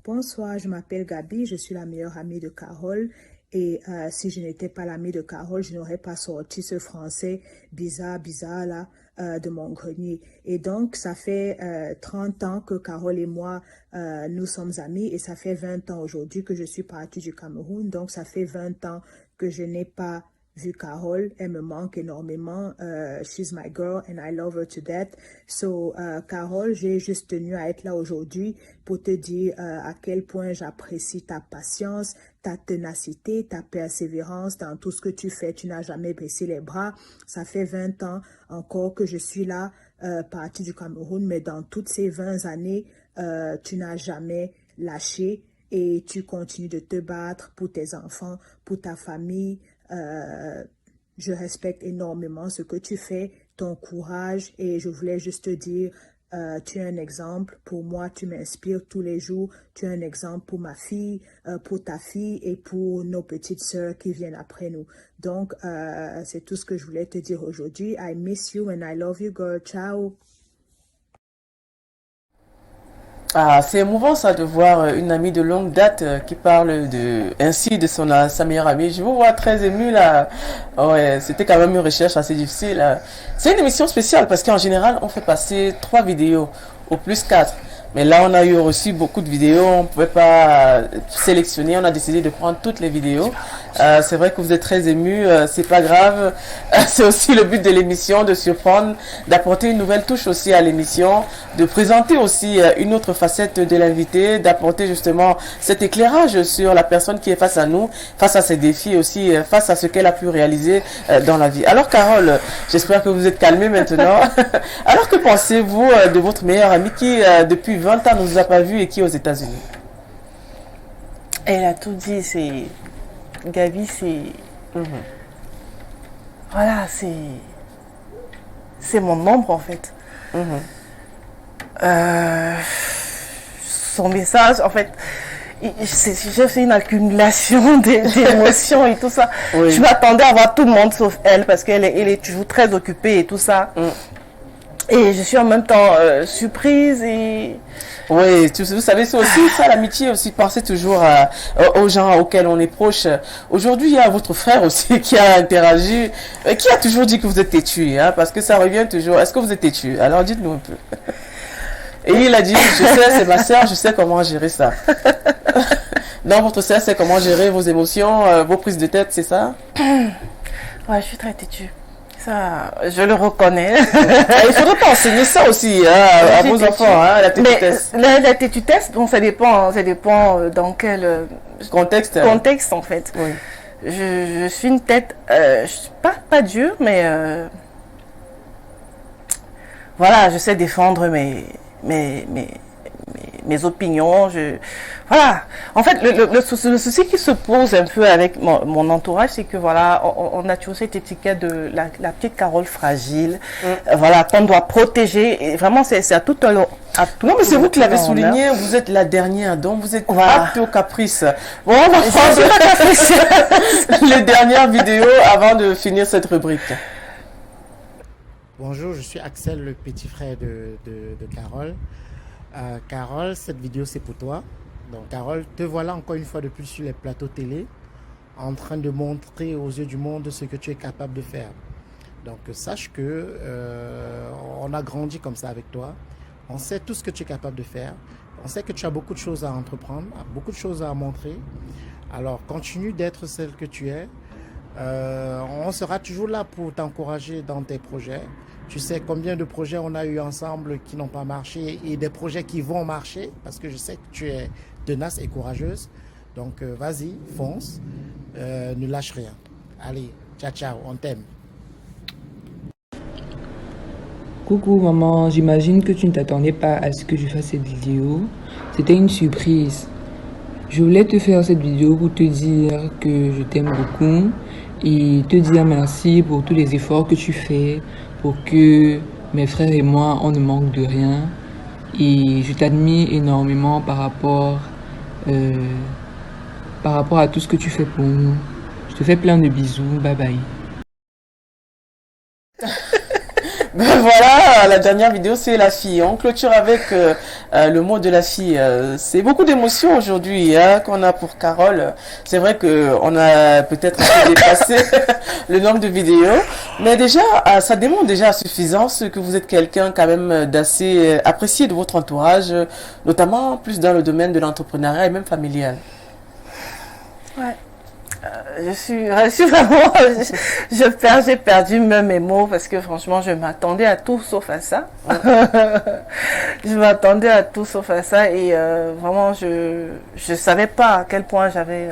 Bonsoir, je m'appelle Gabi, je suis la meilleure amie de Carole. Et si je n'étais pas l'amie de Carole, je n'aurais pas sorti ce français bizarre là de mon grenier. Et donc, ça fait 30 ans que Carole et moi, nous sommes amis. Et ça fait 20 ans aujourd'hui que je suis partie du Cameroun. Donc, ça fait 20 ans que je n'ai pas vu Carole. Elle me manque énormément. She's my girl and I love her to death. So, Carole, j'ai juste tenu à être là aujourd'hui pour te dire à quel point j'apprécie ta patience, ta ténacité, ta persévérance dans tout ce que tu fais. Tu n'as jamais baissé les bras. Ça fait 20 ans encore que je suis là, partie du Cameroun, mais dans toutes ces 20 années, tu n'as jamais lâché et tu continues de te battre pour tes enfants, pour ta famille. Je respecte énormément ce que tu fais, ton courage, et je voulais juste te dire, tu es un exemple pour moi, tu m'inspires tous les jours, tu es un exemple pour ma fille, pour ta fille et pour nos petites sœurs qui viennent après nous. Donc, c'est tout ce que je voulais te dire aujourd'hui. I miss you and I love you, girl. Ciao. Ah, c'est émouvant ça de voir une amie de longue date qui parle ainsi de sa meilleure amie. Je vous vois très ému là. Ouais, c'était quand même une recherche assez difficile. C'est une émission spéciale parce qu'en général, on fait passer 3 vidéos, au plus 4. Mais là, on a eu reçu beaucoup de vidéos, on ne pouvait pas sélectionner, on a décidé de prendre toutes les vidéos. C'est vrai que vous êtes très émus, c'est pas grave. C'est aussi le but de l'émission, de surprendre, d'apporter une nouvelle touche aussi à l'émission, de présenter aussi une autre facette de l'invité, d'apporter justement cet éclairage sur la personne qui est face à nous, face à ses défis aussi, face à ce qu'elle a pu réaliser dans la vie. Alors Carole, j'espère que vous êtes calmée maintenant. Alors que pensez-vous de votre meilleure amie qui depuis 20 ans ne vous a pas vu et qui est aux États-Unis? Elle a tout dit, c'est... Gabi, c'est... Voilà, c'est mon ombre en fait. Son message, en fait, j'ai fait une accumulation d'émotions et tout ça. Oui. Je m'attendais à voir tout le monde sauf elle parce qu'elle est toujours très occupée et tout ça. Et je suis en même temps surprise et... Oui, vous savez, c'est aussi ça, l'amitié aussi, pensez toujours aux gens auxquels on est proche. Aujourd'hui, il y a votre frère aussi qui a interagi, qui a toujours dit que vous êtes têtu, hein, parce que ça revient toujours. Est-ce que vous êtes têtu? Alors dites-nous un peu. Et il a dit, je sais, c'est ma sœur, je sais comment gérer ça. Donc votre sœur sait comment gérer vos émotions, vos prises de tête, c'est ça? Ouais, je suis très têtue. Ça, je le reconnais. Il faudrait pas enseigner ça aussi à vos enfants, hein, la tétutesse. Mais la tétutesse, bon, ça dépend dans quel contexte en fait. Oui. Je suis une tête, pas dure, mais voilà, je sais défendre mes opinions, voilà. En fait, le souci qui se pose un peu avec mon entourage, c'est que voilà, on a toujours cette étiquette de la petite Carole fragile, voilà, qu'on doit protéger. Et vraiment, c'est à tout un... Non, mais c'est vous qui l'avez souligné, vous êtes la dernière, donc vous êtes apte au caprice. Bon, on va prendre les dernières vidéos avant de finir cette rubrique. Bonjour, je suis Axel, le petit frère de Carole. Carole, cette vidéo c'est pour toi. Donc Carole, te voilà encore une fois de plus sur les plateaux télé, en train de montrer aux yeux du monde ce que tu es capable de faire. Donc sache que on a grandi comme ça avec toi. On sait tout ce que tu es capable de faire. On sait que tu as beaucoup de choses à entreprendre, beaucoup de choses à montrer. Alors continue d'être celle que tu es. On sera toujours là pour t'encourager dans tes projets. Tu sais combien de projets on a eu ensemble qui n'ont pas marché et des projets qui vont marcher parce que je sais que tu es tenace et courageuse. Donc vas-y, fonce, ne lâche rien. Allez, ciao ciao, on t'aime. Coucou maman, j'imagine que tu ne t'attendais pas à ce que je fasse cette vidéo. C'était une surprise. Je voulais te faire cette vidéo pour te dire que je t'aime beaucoup et te dire merci pour tous les efforts que tu fais pour que mes frères et moi, on ne manque de rien. Et je t'admire énormément par rapport à tout ce que tu fais pour nous. Je te fais plein de bisous. Bye bye. Ben voilà, la dernière vidéo, c'est la fille. On clôture avec le mot de la fille. C'est beaucoup d'émotions aujourd'hui qu'on a pour Carole. C'est vrai qu'on a peut-être un peu dépassé le nombre de vidéos. Mais déjà, ça démontre déjà à suffisance que vous êtes quelqu'un quand même d'assez apprécié de votre entourage, notamment plus dans le domaine de l'entrepreneuriat et même familial. Ouais. Je suis vraiment, j'ai perdu même mes mots parce que franchement, je m'attendais à tout sauf à ça. Je m'attendais à tout sauf à ça et vraiment, je savais pas à quel point j'avais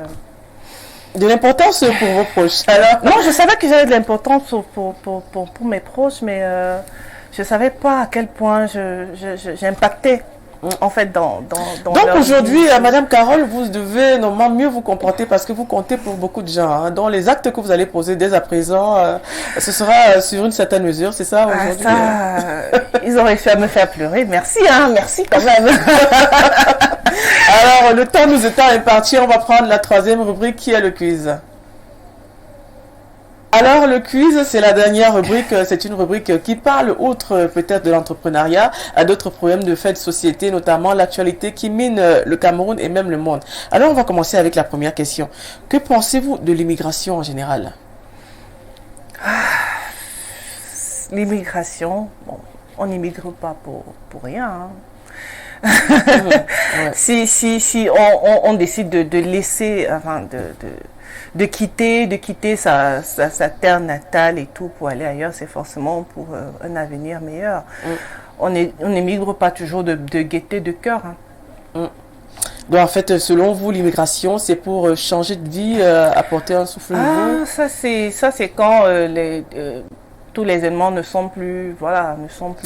de l'importance pour vos proches. Alors, non, je savais que j'avais de l'importance pour mes proches, mais je savais pas à quel point j'impactais. En fait, dans donc aujourd'hui, Madame Carole, vous devez normalement mieux vous comporter parce que vous comptez pour beaucoup de gens. Hein. Donc les actes que vous allez poser dès à présent, ce sera sur une certaine mesure, c'est ça aujourd'hui? Ils ont réussi à me faire pleurer. Merci, merci quand même. Alors, le temps nous étant imparti, on va prendre la troisième rubrique qui est le quiz. Alors, le quiz, c'est la dernière rubrique. C'est une rubrique qui parle, outre peut-être de l'entrepreneuriat, à d'autres problèmes de faits de société, notamment l'actualité qui mine le Cameroun et même le monde. Alors, on va commencer avec la première question. Que pensez-vous de l'immigration en général? L'immigration, bon, on n'immigre pas pour rien. Ouais. Si on décide de laisser, enfin, de quitter sa terre natale et tout pour aller ailleurs, c'est forcément pour un avenir meilleur. On n'émigre pas toujours de gaieté de cœur. Donc en fait, selon vous, l'immigration, c'est pour changer de vie, apporter un souffle nouveau? Ça c'est quand tous les éléments ne sont plus,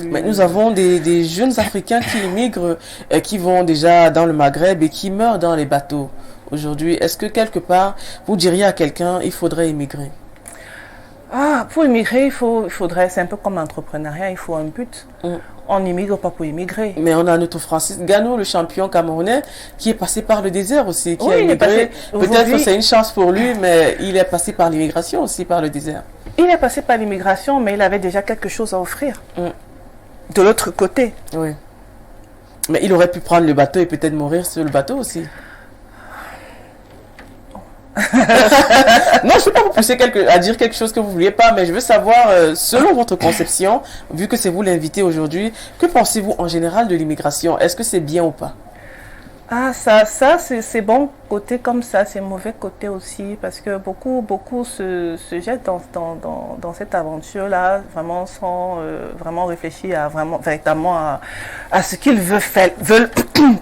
Mais nous avons des jeunes Africains qui immigrent, qui vont déjà dans le Maghreb et qui meurent dans les bateaux. Aujourd'hui, est-ce que quelque part, vous diriez à quelqu'un, il faudrait immigrer? Pour immigrer, il faudrait, c'est un peu comme l'entrepreneuriat, il faut un but. On n'immigre pas pour immigrer. Mais on a notre Francis Gano, le champion camerounais, qui est passé par le désert aussi, qui a immigré. Peut-être que c'est une chance pour lui, mais il est passé par l'immigration aussi, par le désert. Il est passé par l'immigration, mais il avait déjà quelque chose à offrir. De l'autre côté. Oui. Mais il aurait pu prendre le bateau et peut-être mourir sur le bateau aussi. Non, je ne peux pas vous pousser à dire quelque chose que vous ne vouliez pas, mais je veux savoir, selon votre conception, vu que c'est vous l'invité aujourd'hui, que pensez-vous en général de l'immigration? Est-ce que c'est bien ou pas? Ça c'est bon côté comme ça, c'est mauvais côté aussi, parce que beaucoup se jettent dans cette aventure-là, vraiment sans vraiment réfléchir à véritablement à ce qu'ils veulent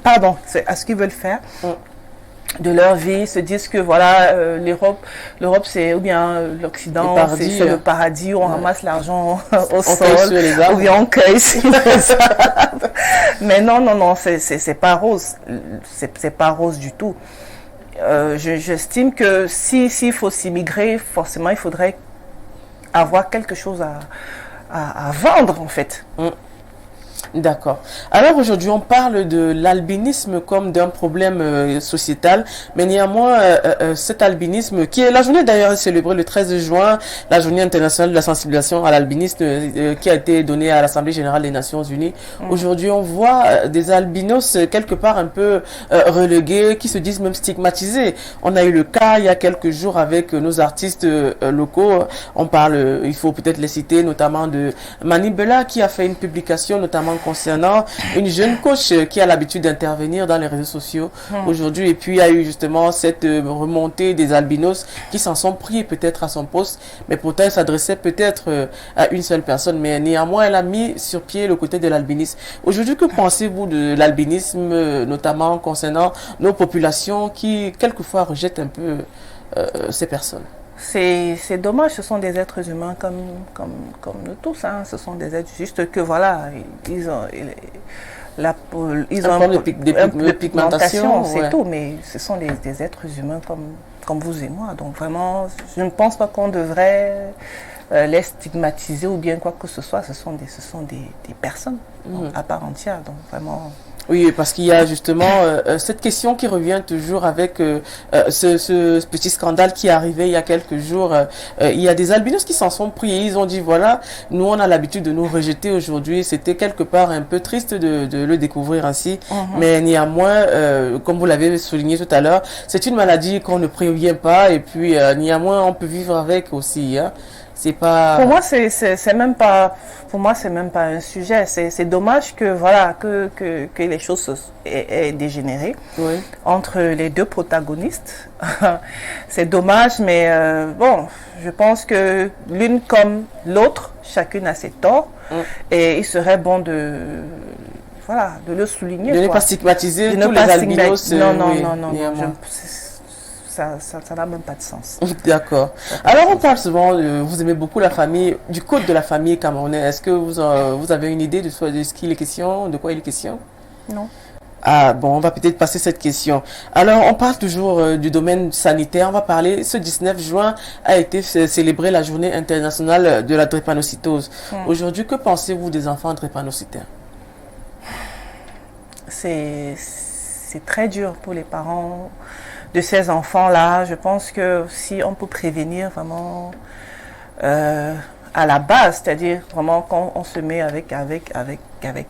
pardon, à ce qu'ils veulent faire. De leur vie, se disent que voilà, l'Europe c'est, ou bien l'Occident, c'est le paradis où on ramasse l'argent au sol, ou bien on cueille sur les arbres. Mais non, c'est pas rose, c'est pas rose du tout. J'estime que s'il faut s'immigrer, forcément il faudrait avoir quelque chose à vendre en fait. D'accord. Alors aujourd'hui, on parle de l'albinisme comme d'un problème sociétal, mais néanmoins, cet albinisme, qui est la journée d'ailleurs célébrée le 13 juin, la journée internationale de la sensibilisation à l'albinisme qui a été donnée à l'Assemblée générale des Nations Unies. Aujourd'hui, on voit des albinos quelque part un peu relégués, qui se disent même stigmatisés. On a eu le cas il y a quelques jours avec nos artistes locaux. On parle, il faut peut-être les citer, notamment de Manibela qui a fait une publication notamment concernant une jeune coach qui a l'habitude d'intervenir dans les réseaux sociaux aujourd'hui. Et puis, il y a eu justement cette remontée des albinos qui s'en sont pris peut-être à son poste, mais pourtant, elle s'adressait peut-être à une seule personne. Mais néanmoins, elle a mis sur pied le côté de l'albinisme. Aujourd'hui, que pensez-vous de l'albinisme, notamment concernant nos populations qui, quelquefois, rejettent un peu ces personnes? C'est dommage, ce sont des êtres humains comme nous tous, hein. Ce sont des êtres, juste que voilà, ils ont un peu de pigmentation, c'est tout, mais ce sont des êtres humains comme vous et moi. Donc vraiment, je ne pense pas qu'on devrait les stigmatiser ou bien quoi que ce soit. Ce sont des personnes à part entière, donc vraiment... Oui, parce qu'il y a justement cette question qui revient toujours avec ce petit scandale qui est arrivé il y a quelques jours. Il y a des albinos qui s'en sont pris et ils ont dit, voilà, nous on a l'habitude de nous rejeter aujourd'hui. C'était quelque part un peu triste de le découvrir ainsi. Mais néanmoins, comme vous l'avez souligné tout à l'heure, c'est une maladie qu'on ne prévient pas et puis néanmoins on peut vivre avec aussi. Hein. C'est pas... Pour moi, c'est même pas un sujet. C'est dommage que voilà que les choses aient dégénéré entre les deux protagonistes. C'est dommage, mais bon, je pense que l'une comme l'autre, chacune a ses torts, et il serait bon de le souligner. De ne pas stigmatiser tous les albinos. Non. Ça n'a même pas de sens. D'accord. Alors, on parle souvent, vous aimez beaucoup la famille, du code de la famille camerounaise. Est-ce que vous avez une idée de ce qu'il est question, de quoi il est question? Non. Ah, bon, on va peut-être passer cette question. Alors, on parle toujours du domaine sanitaire. On va parler, ce 19 juin a été célébrée la journée internationale de la drépanocytose. Aujourd'hui, que pensez-vous des enfants drépanocytaires? C'est très dur pour les parents de ces enfants-là. Je pense que si on peut prévenir vraiment à la base, c'est-à-dire vraiment quand on se met avec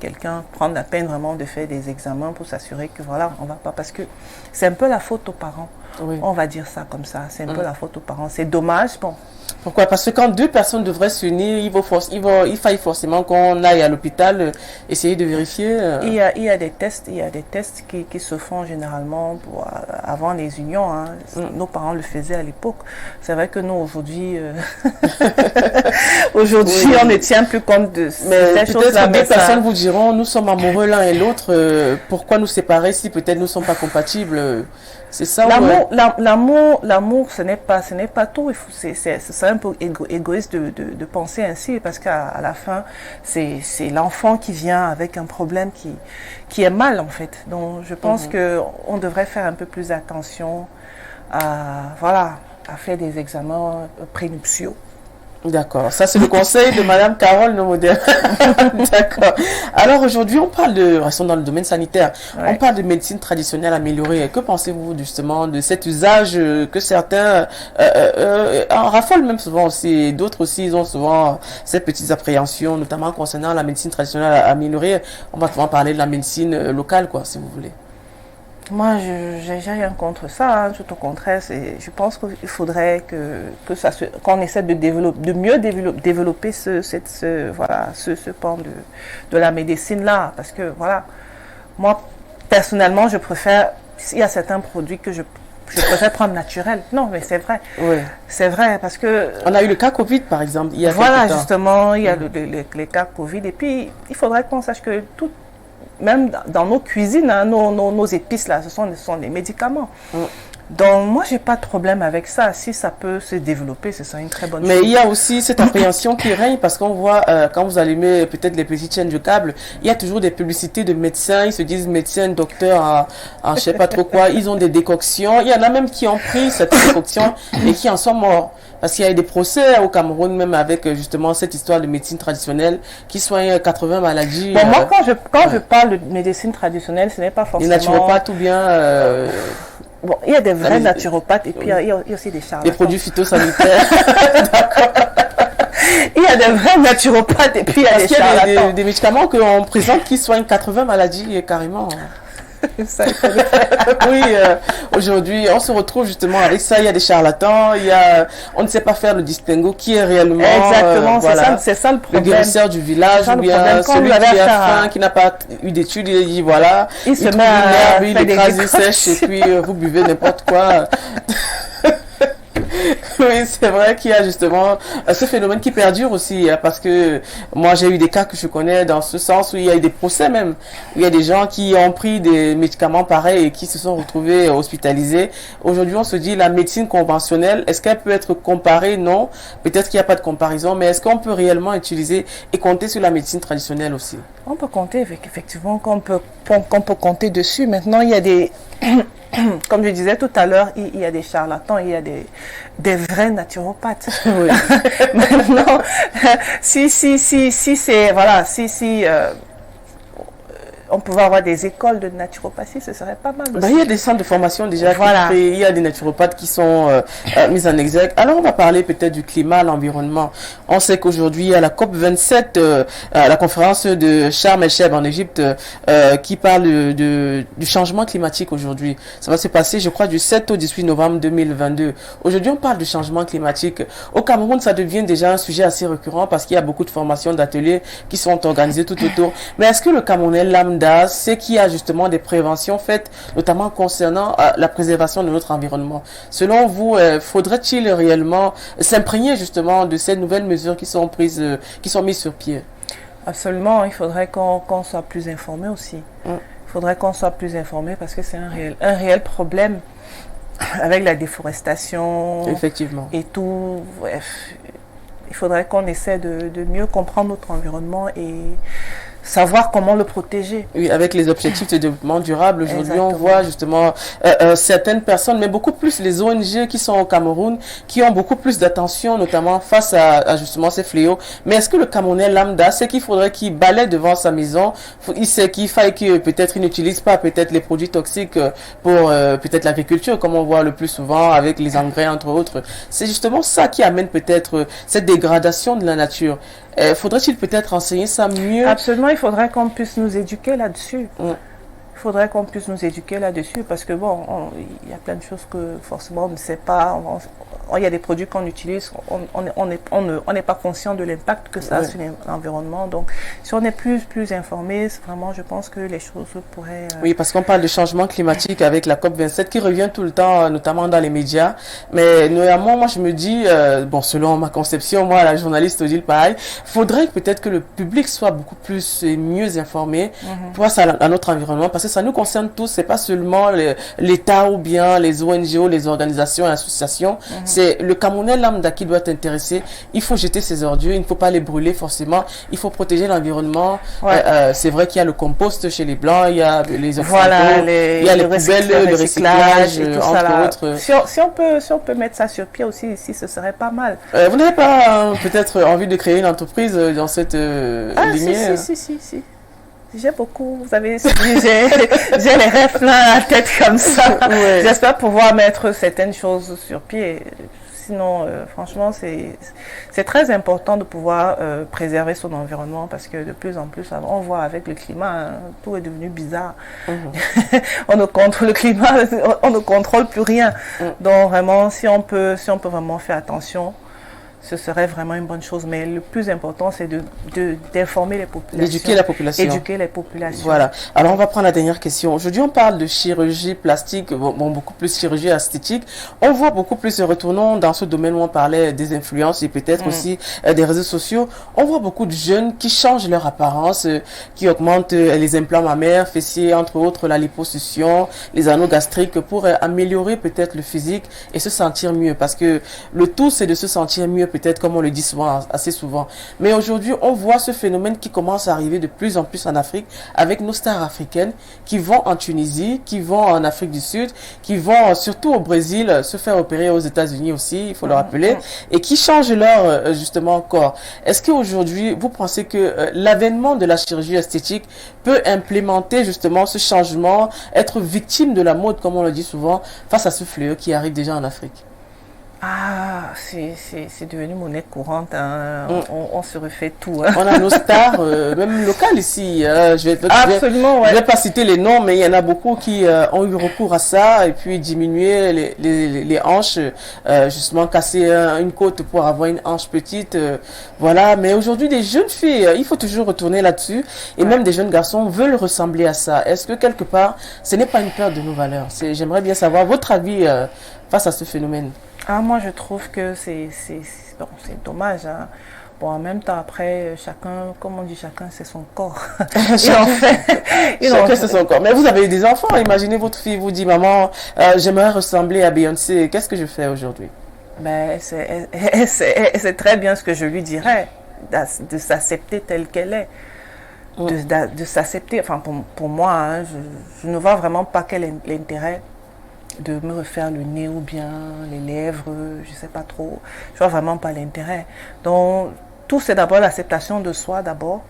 quelqu'un, prendre la peine vraiment de faire des examens pour s'assurer que voilà, on va pas, parce que c'est un peu la faute aux parents. On va dire ça comme ça, c'est un peu la faute aux parents. C'est dommage, bon. Pourquoi? Parce que quand deux personnes devraient s'unir, il faille forcément qu'on aille à l'hôpital essayer de vérifier. Il y a des tests qui se font généralement avant les unions. Hein. Nos parents le faisaient à l'époque. C'est vrai que nous aujourd'hui, on ne tient plus compte de ces choses-là. Deux personnes vous diront, nous sommes amoureux l'un et l'autre. Pourquoi nous séparer si peut-être nous ne sommes pas compatibles? C'est ça. L'amour, ce n'est pas tout. C'est un peu égoïste de penser ainsi, parce qu'à la fin, c'est l'enfant qui vient avec un problème qui est mal en fait. Donc, je pense que on devrait faire un peu plus attention à faire des examens prénuptiaux. D'accord, ça c'est le conseil de Madame Carole Nomodère. D'accord. Alors aujourd'hui, restons dans le domaine sanitaire, on parle de médecine traditionnelle améliorée. Que pensez-vous justement de cet usage que certains en raffolent même souvent aussi, d'autres aussi, ils ont souvent ces petites appréhensions, notamment concernant la médecine traditionnelle améliorée. On va souvent parler de la médecine locale, quoi, si vous voulez. Moi, je n'ai rien contre ça, hein, tout au contraire. Je pense qu'il faudrait qu'on essaie de mieux développer ce pan de la médecine là, parce que voilà, moi personnellement, il y a certains produits que je préfère prendre naturel. Non, mais c'est vrai. Oui. C'est vrai, parce que... On a eu le cas Covid, par exemple, il y a voilà, justement, il y a les cas Covid. Et puis, il faudrait qu'on sache que même dans nos cuisines, hein, nos épices, là, ce sont des médicaments. Donc, moi, j'ai pas de problème avec ça. Si ça peut se développer, ce serait une très bonne chose. Mais il y a aussi cette appréhension qui règne, parce qu'on voit, quand vous allumez peut-être les petites chaînes de câble, il y a toujours des publicités de médecins. Ils se disent médecins, docteurs, je sais pas trop quoi. Ils ont des décoctions. Il y en a même qui ont pris cette décoction et qui en sont morts. Parce qu'il y a eu des procès au Cameroun, même avec justement cette histoire de médecine traditionnelle qui soigne 80 maladies. Bon, moi, quand je parle de médecine traditionnelle, ce n'est pas forcément... Les naturopathes ou bien... Bon, il y a des vrais naturopathes et puis il y a aussi des charlatans. Des produits phytosanitaires. D'accord. Il y a des vrais naturopathes et puis il y a des charlatans. Il y a des médicaments qu'on présente qui soignent 80 maladies carrément. Ça, oui, aujourd'hui, on se retrouve justement avec ça. Il y a des charlatans, on ne sait pas faire le distinguo qui est réellement. Exactement, c'est ça le problème. Le guérisseur du village, ou bien celui qui a faim, qui n'a pas eu d'études, il dit voilà, il se met à il écrase sèche et puis vous buvez n'importe quoi. Oui, c'est vrai qu'il y a justement ce phénomène qui perdure aussi, parce que moi j'ai eu des cas que je connais dans ce sens où il y a eu des procès même, où il y a des gens qui ont pris des médicaments pareils et qui se sont retrouvés hospitalisés. Aujourd'hui on se dit la médecine conventionnelle, est-ce qu'elle peut être comparée? Non, peut-être qu'il n'y a pas de comparaison, mais est-ce qu'on peut réellement utiliser et compter sur la médecine traditionnelle aussi? On peut compter, effectivement, qu'on peut compter dessus. Maintenant il y a des... Comme je disais tout à l'heure, il y a des charlatans, il y a des vrais naturopathes. Oui. Maintenant, si c'est, voilà, on pouvait avoir des écoles de naturopathie, ce serait pas mal aussi. Il y a des centres de formation déjà voilà. créés, il y a des naturopathes qui sont mis en exergue. Alors on va parler peut-être du climat, l'environnement. On sait qu'aujourd'hui il y a la COP27, la conférence de Sharm el-Sheikh en Égypte, qui parle du changement climatique aujourd'hui. Ça va se passer, je crois, du 7 au 18 novembre 2022. Aujourd'hui on parle du changement climatique. Au Cameroun, ça devient déjà un sujet assez récurrent parce qu'il y a beaucoup de formations, d'ateliers qui sont organisés tout autour. Mais est-ce que le Camerounais lambda c'est qu'il y a justement des préventions faites, notamment concernant la préservation de notre environnement? Selon vous, faudrait-il réellement s'imprégner justement de ces nouvelles mesures qui sont prises, qui sont mises sur pied? Absolument, il faudrait qu'on soit plus informé aussi. Il faudrait qu'on soit plus informé parce que c'est un réel problème avec la déforestation. Effectivement. Et tout. Bref, il faudrait qu'on essaie de mieux comprendre notre environnement et savoir comment le protéger. Oui, avec les objectifs de développement durable, aujourd'hui on voit justement certaines personnes, mais beaucoup plus les ONG qui sont au Cameroun, qui ont beaucoup plus d'attention, notamment face à justement ces fléaux. Mais est-ce que le Camerounais lambda, c'est qu'il faudrait qu'il balaie devant sa maison, il sait qu'il faille que peut-être il n'utilise pas peut-être les produits toxiques pour peut-être l'agriculture, comme on voit le plus souvent avec les engrais entre autres. C'est justement ça qui amène peut-être cette dégradation de la nature. Faudrait-il peut-être enseigner ça mieux? Absolument, il faudrait qu'on puisse nous éduquer là-dessus. Il faudrait qu'on puisse nous éduquer là-dessus parce que bon, il y a plein de choses que forcément on ne sait pas. Il y a des produits qu'on utilise, on n'est pas conscient de l'impact que ça a sur l'environnement. Donc, si on est plus informé, vraiment, je pense que les choses pourraient... Oui, parce qu'on parle de changement climatique avec la COP27 qui revient tout le temps, notamment dans les médias. Mais néanmoins, moi, je me dis, bon, selon ma conception, moi, la journaliste Odile, pareil, faudrait peut-être que le public soit beaucoup plus et mieux informé face à notre environnement, parce que ça nous concerne tous. C'est pas seulement l'État ou bien les ONG, les organisations et associations. C'est le Camerounais lambda qui doit être intéressé. Il faut jeter ses ordures, il ne faut pas les brûler forcément. Il faut protéger l'environnement. C'est vrai qu'il y a le compost chez les Blancs, il y a les il y a les poubelles, le recyclage, et tout entre ça autres. Si on peut mettre ça sur pied aussi, ici, ce serait pas mal. Vous n'avez pas peut-être envie de créer une entreprise dans cette lignée? Si. J'ai beaucoup, vous savez, j'ai les rêves plein à la tête comme ça. J'espère pouvoir mettre certaines choses sur pied. Sinon, franchement, c'est très important de pouvoir préserver son environnement parce que de plus en plus, on voit avec le climat, tout est devenu bizarre. On ne contrôle le climat, on ne contrôle plus rien. Donc vraiment, si on peut vraiment faire attention, ce serait vraiment une bonne chose. Mais le plus important, c'est d'informer les populations. D'éduquer la population. Éduquer les populations. Voilà. Alors, on va prendre la dernière question. Aujourd'hui, on parle de chirurgie plastique, beaucoup plus chirurgie esthétique. On voit beaucoup plus, retournons dans ce domaine où on parlait des influences et peut-être aussi des réseaux sociaux. On voit beaucoup de jeunes qui changent leur apparence, qui augmentent les implants mammaires, fessiers, entre autres, la liposuction, les anneaux gastriques pour améliorer peut-être le physique et se sentir mieux. Parce que le tout, c'est de se sentir mieux peut-être, comme on le dit souvent, assez souvent. Mais aujourd'hui, on voit ce phénomène qui commence à arriver de plus en plus en Afrique, avec nos stars africaines qui vont en Tunisie, qui vont en Afrique du Sud, qui vont surtout au Brésil se faire opérer, aux États-Unis aussi, il faut le rappeler, et qui changent leur, justement, corps. Est-ce qu'aujourd'hui, vous pensez que l'avènement de la chirurgie esthétique peut implémenter justement ce changement, être victime de la mode, comme on le dit souvent, face à ce fléau qui arrive déjà en Afrique? Ah, c'est devenu monnaie courante. Hein. On se refait tout. Hein. On a nos stars, même locales ici. Absolument, je vais pas citer les noms, mais il y en a beaucoup qui ont eu recours à ça et puis diminuer les hanches, justement casser une côte pour avoir une hanche petite. Voilà. Mais aujourd'hui, des jeunes filles, il faut toujours retourner là-dessus. Et même des jeunes garçons veulent ressembler à ça. Est-ce que quelque part, ce n'est pas une perte de nos valeurs? J'aimerais bien savoir votre avis face à ce phénomène. Ah, moi, je trouve que c'est dommage. Hein. Bon, en même temps, après, chacun, comme on dit, chacun, c'est son corps. Chacun, c'est son corps. Mais vous avez eu des enfants. Imaginez votre fille vous dit, maman, j'aimerais ressembler à Beyoncé. Qu'est-ce que je fais aujourd'hui? Ben, c'est très bien ce que je lui dirais, de s'accepter telle qu'elle est. De s'accepter. Enfin, pour moi, hein, je ne vois vraiment pas quel est l'intérêt de me refaire le nez ou bien les lèvres, je sais pas trop. Je vois vraiment pas l'intérêt. Donc, tout c'est d'abord l'acceptation de soi d'abord.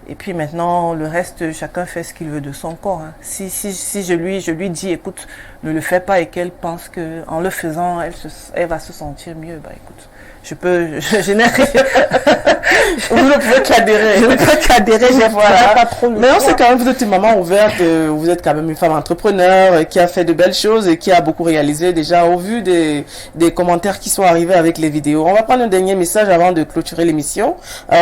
Et puis maintenant, le reste, chacun fait ce qu'il veut de son corps. Hein. Si je lui dis, écoute, ne le fais pas et qu'elle pense qu'en le faisant, elle va se sentir mieux, bah écoute, je n'ai rien. Vous ne pouvez qu'adhérer. Je ne peux qu'adhérer, voilà. Pas trop le Mais on sait quand même, vous êtes une maman ouverte, vous êtes quand même une femme entrepreneur qui a fait de belles choses et qui a beaucoup réalisé déjà au vu des commentaires qui sont arrivés avec les vidéos. On va prendre un dernier message avant de clôturer l'émission.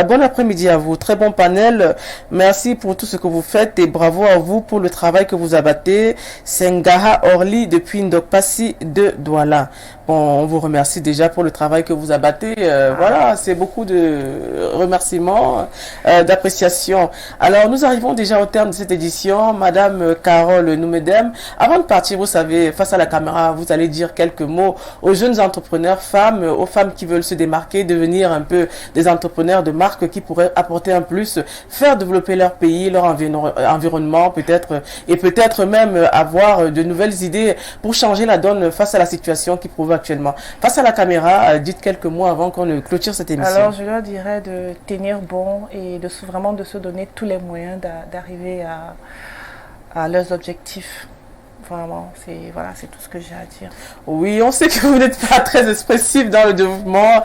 Bon après-midi à vous, très bon panel. Merci pour tout ce que vous faites et bravo à vous pour le travail que vous abattez. Sengaha Orly depuis Ndokpasi de Douala. Bon, on vous remercie déjà pour le travail que vous abattez. Voilà, c'est beaucoup de remerciements, d'appréciation. Alors, nous arrivons déjà au terme de cette édition. Madame Carole Noumedem, avant de partir, vous savez, face à la caméra, vous allez dire quelques mots aux jeunes entrepreneurs femmes, aux femmes qui veulent se démarquer, devenir un peu des entrepreneurs de marque qui pourraient apporter un plus, faire développer leur pays, leur environnement peut-être, et peut-être même avoir de nouvelles idées pour changer la donne face à la situation qui prouve actuellement. Face à la caméra, dites quelques mots avant qu'on ne clôture cette émission. Alors, je leur dirais de tenir bon et vraiment de se donner tous les moyens d'arriver à leurs objectifs. Vraiment, c'est tout ce que j'ai à dire. Oui, on sait que vous n'êtes pas très expressif dans le développement,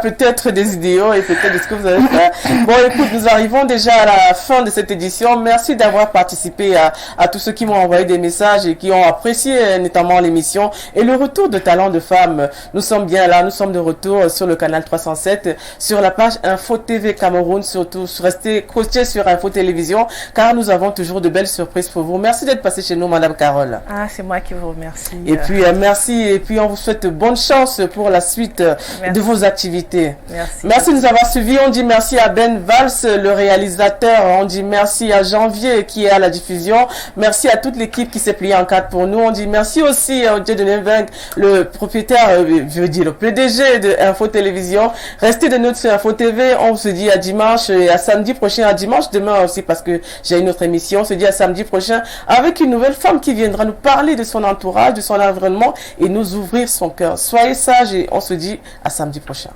peut-être des idéaux et peut-être de ce que vous avez fait. Bon, écoute, nous arrivons déjà à la fin de cette édition. Merci d'avoir participé à tous ceux qui m'ont envoyé des messages et qui ont apprécié notamment l'émission et le retour de talents de femmes. Nous sommes bien là, nous sommes de retour sur le canal 307, sur la page Info TV Cameroun, surtout restez coachés sur Info Télévision car nous avons toujours de belles surprises pour vous. Merci d'être passé chez nous, Madame Carole. Ah, c'est moi qui vous remercie. Et puis, merci. Et puis, on vous souhaite bonne chance pour la suite de vos activités. Merci de nous avoir suivis. On dit merci à Ben Valls, le réalisateur. On dit merci à Janvier qui est à la diffusion. Merci à toute l'équipe qui s'est pliée en quatre pour nous. On dit merci aussi à Dieu de Neveng, le propriétaire, je veux dire le PDG de Info Télévision. Restez de notre sur Info TV. On se dit à dimanche et à samedi prochain. À dimanche demain aussi parce que j'ai une autre émission. On se dit à samedi prochain avec une nouvelle femme qui viendra nous parler de son entourage, de son environnement et nous ouvrir son cœur. Soyez sages et on se dit à samedi prochain.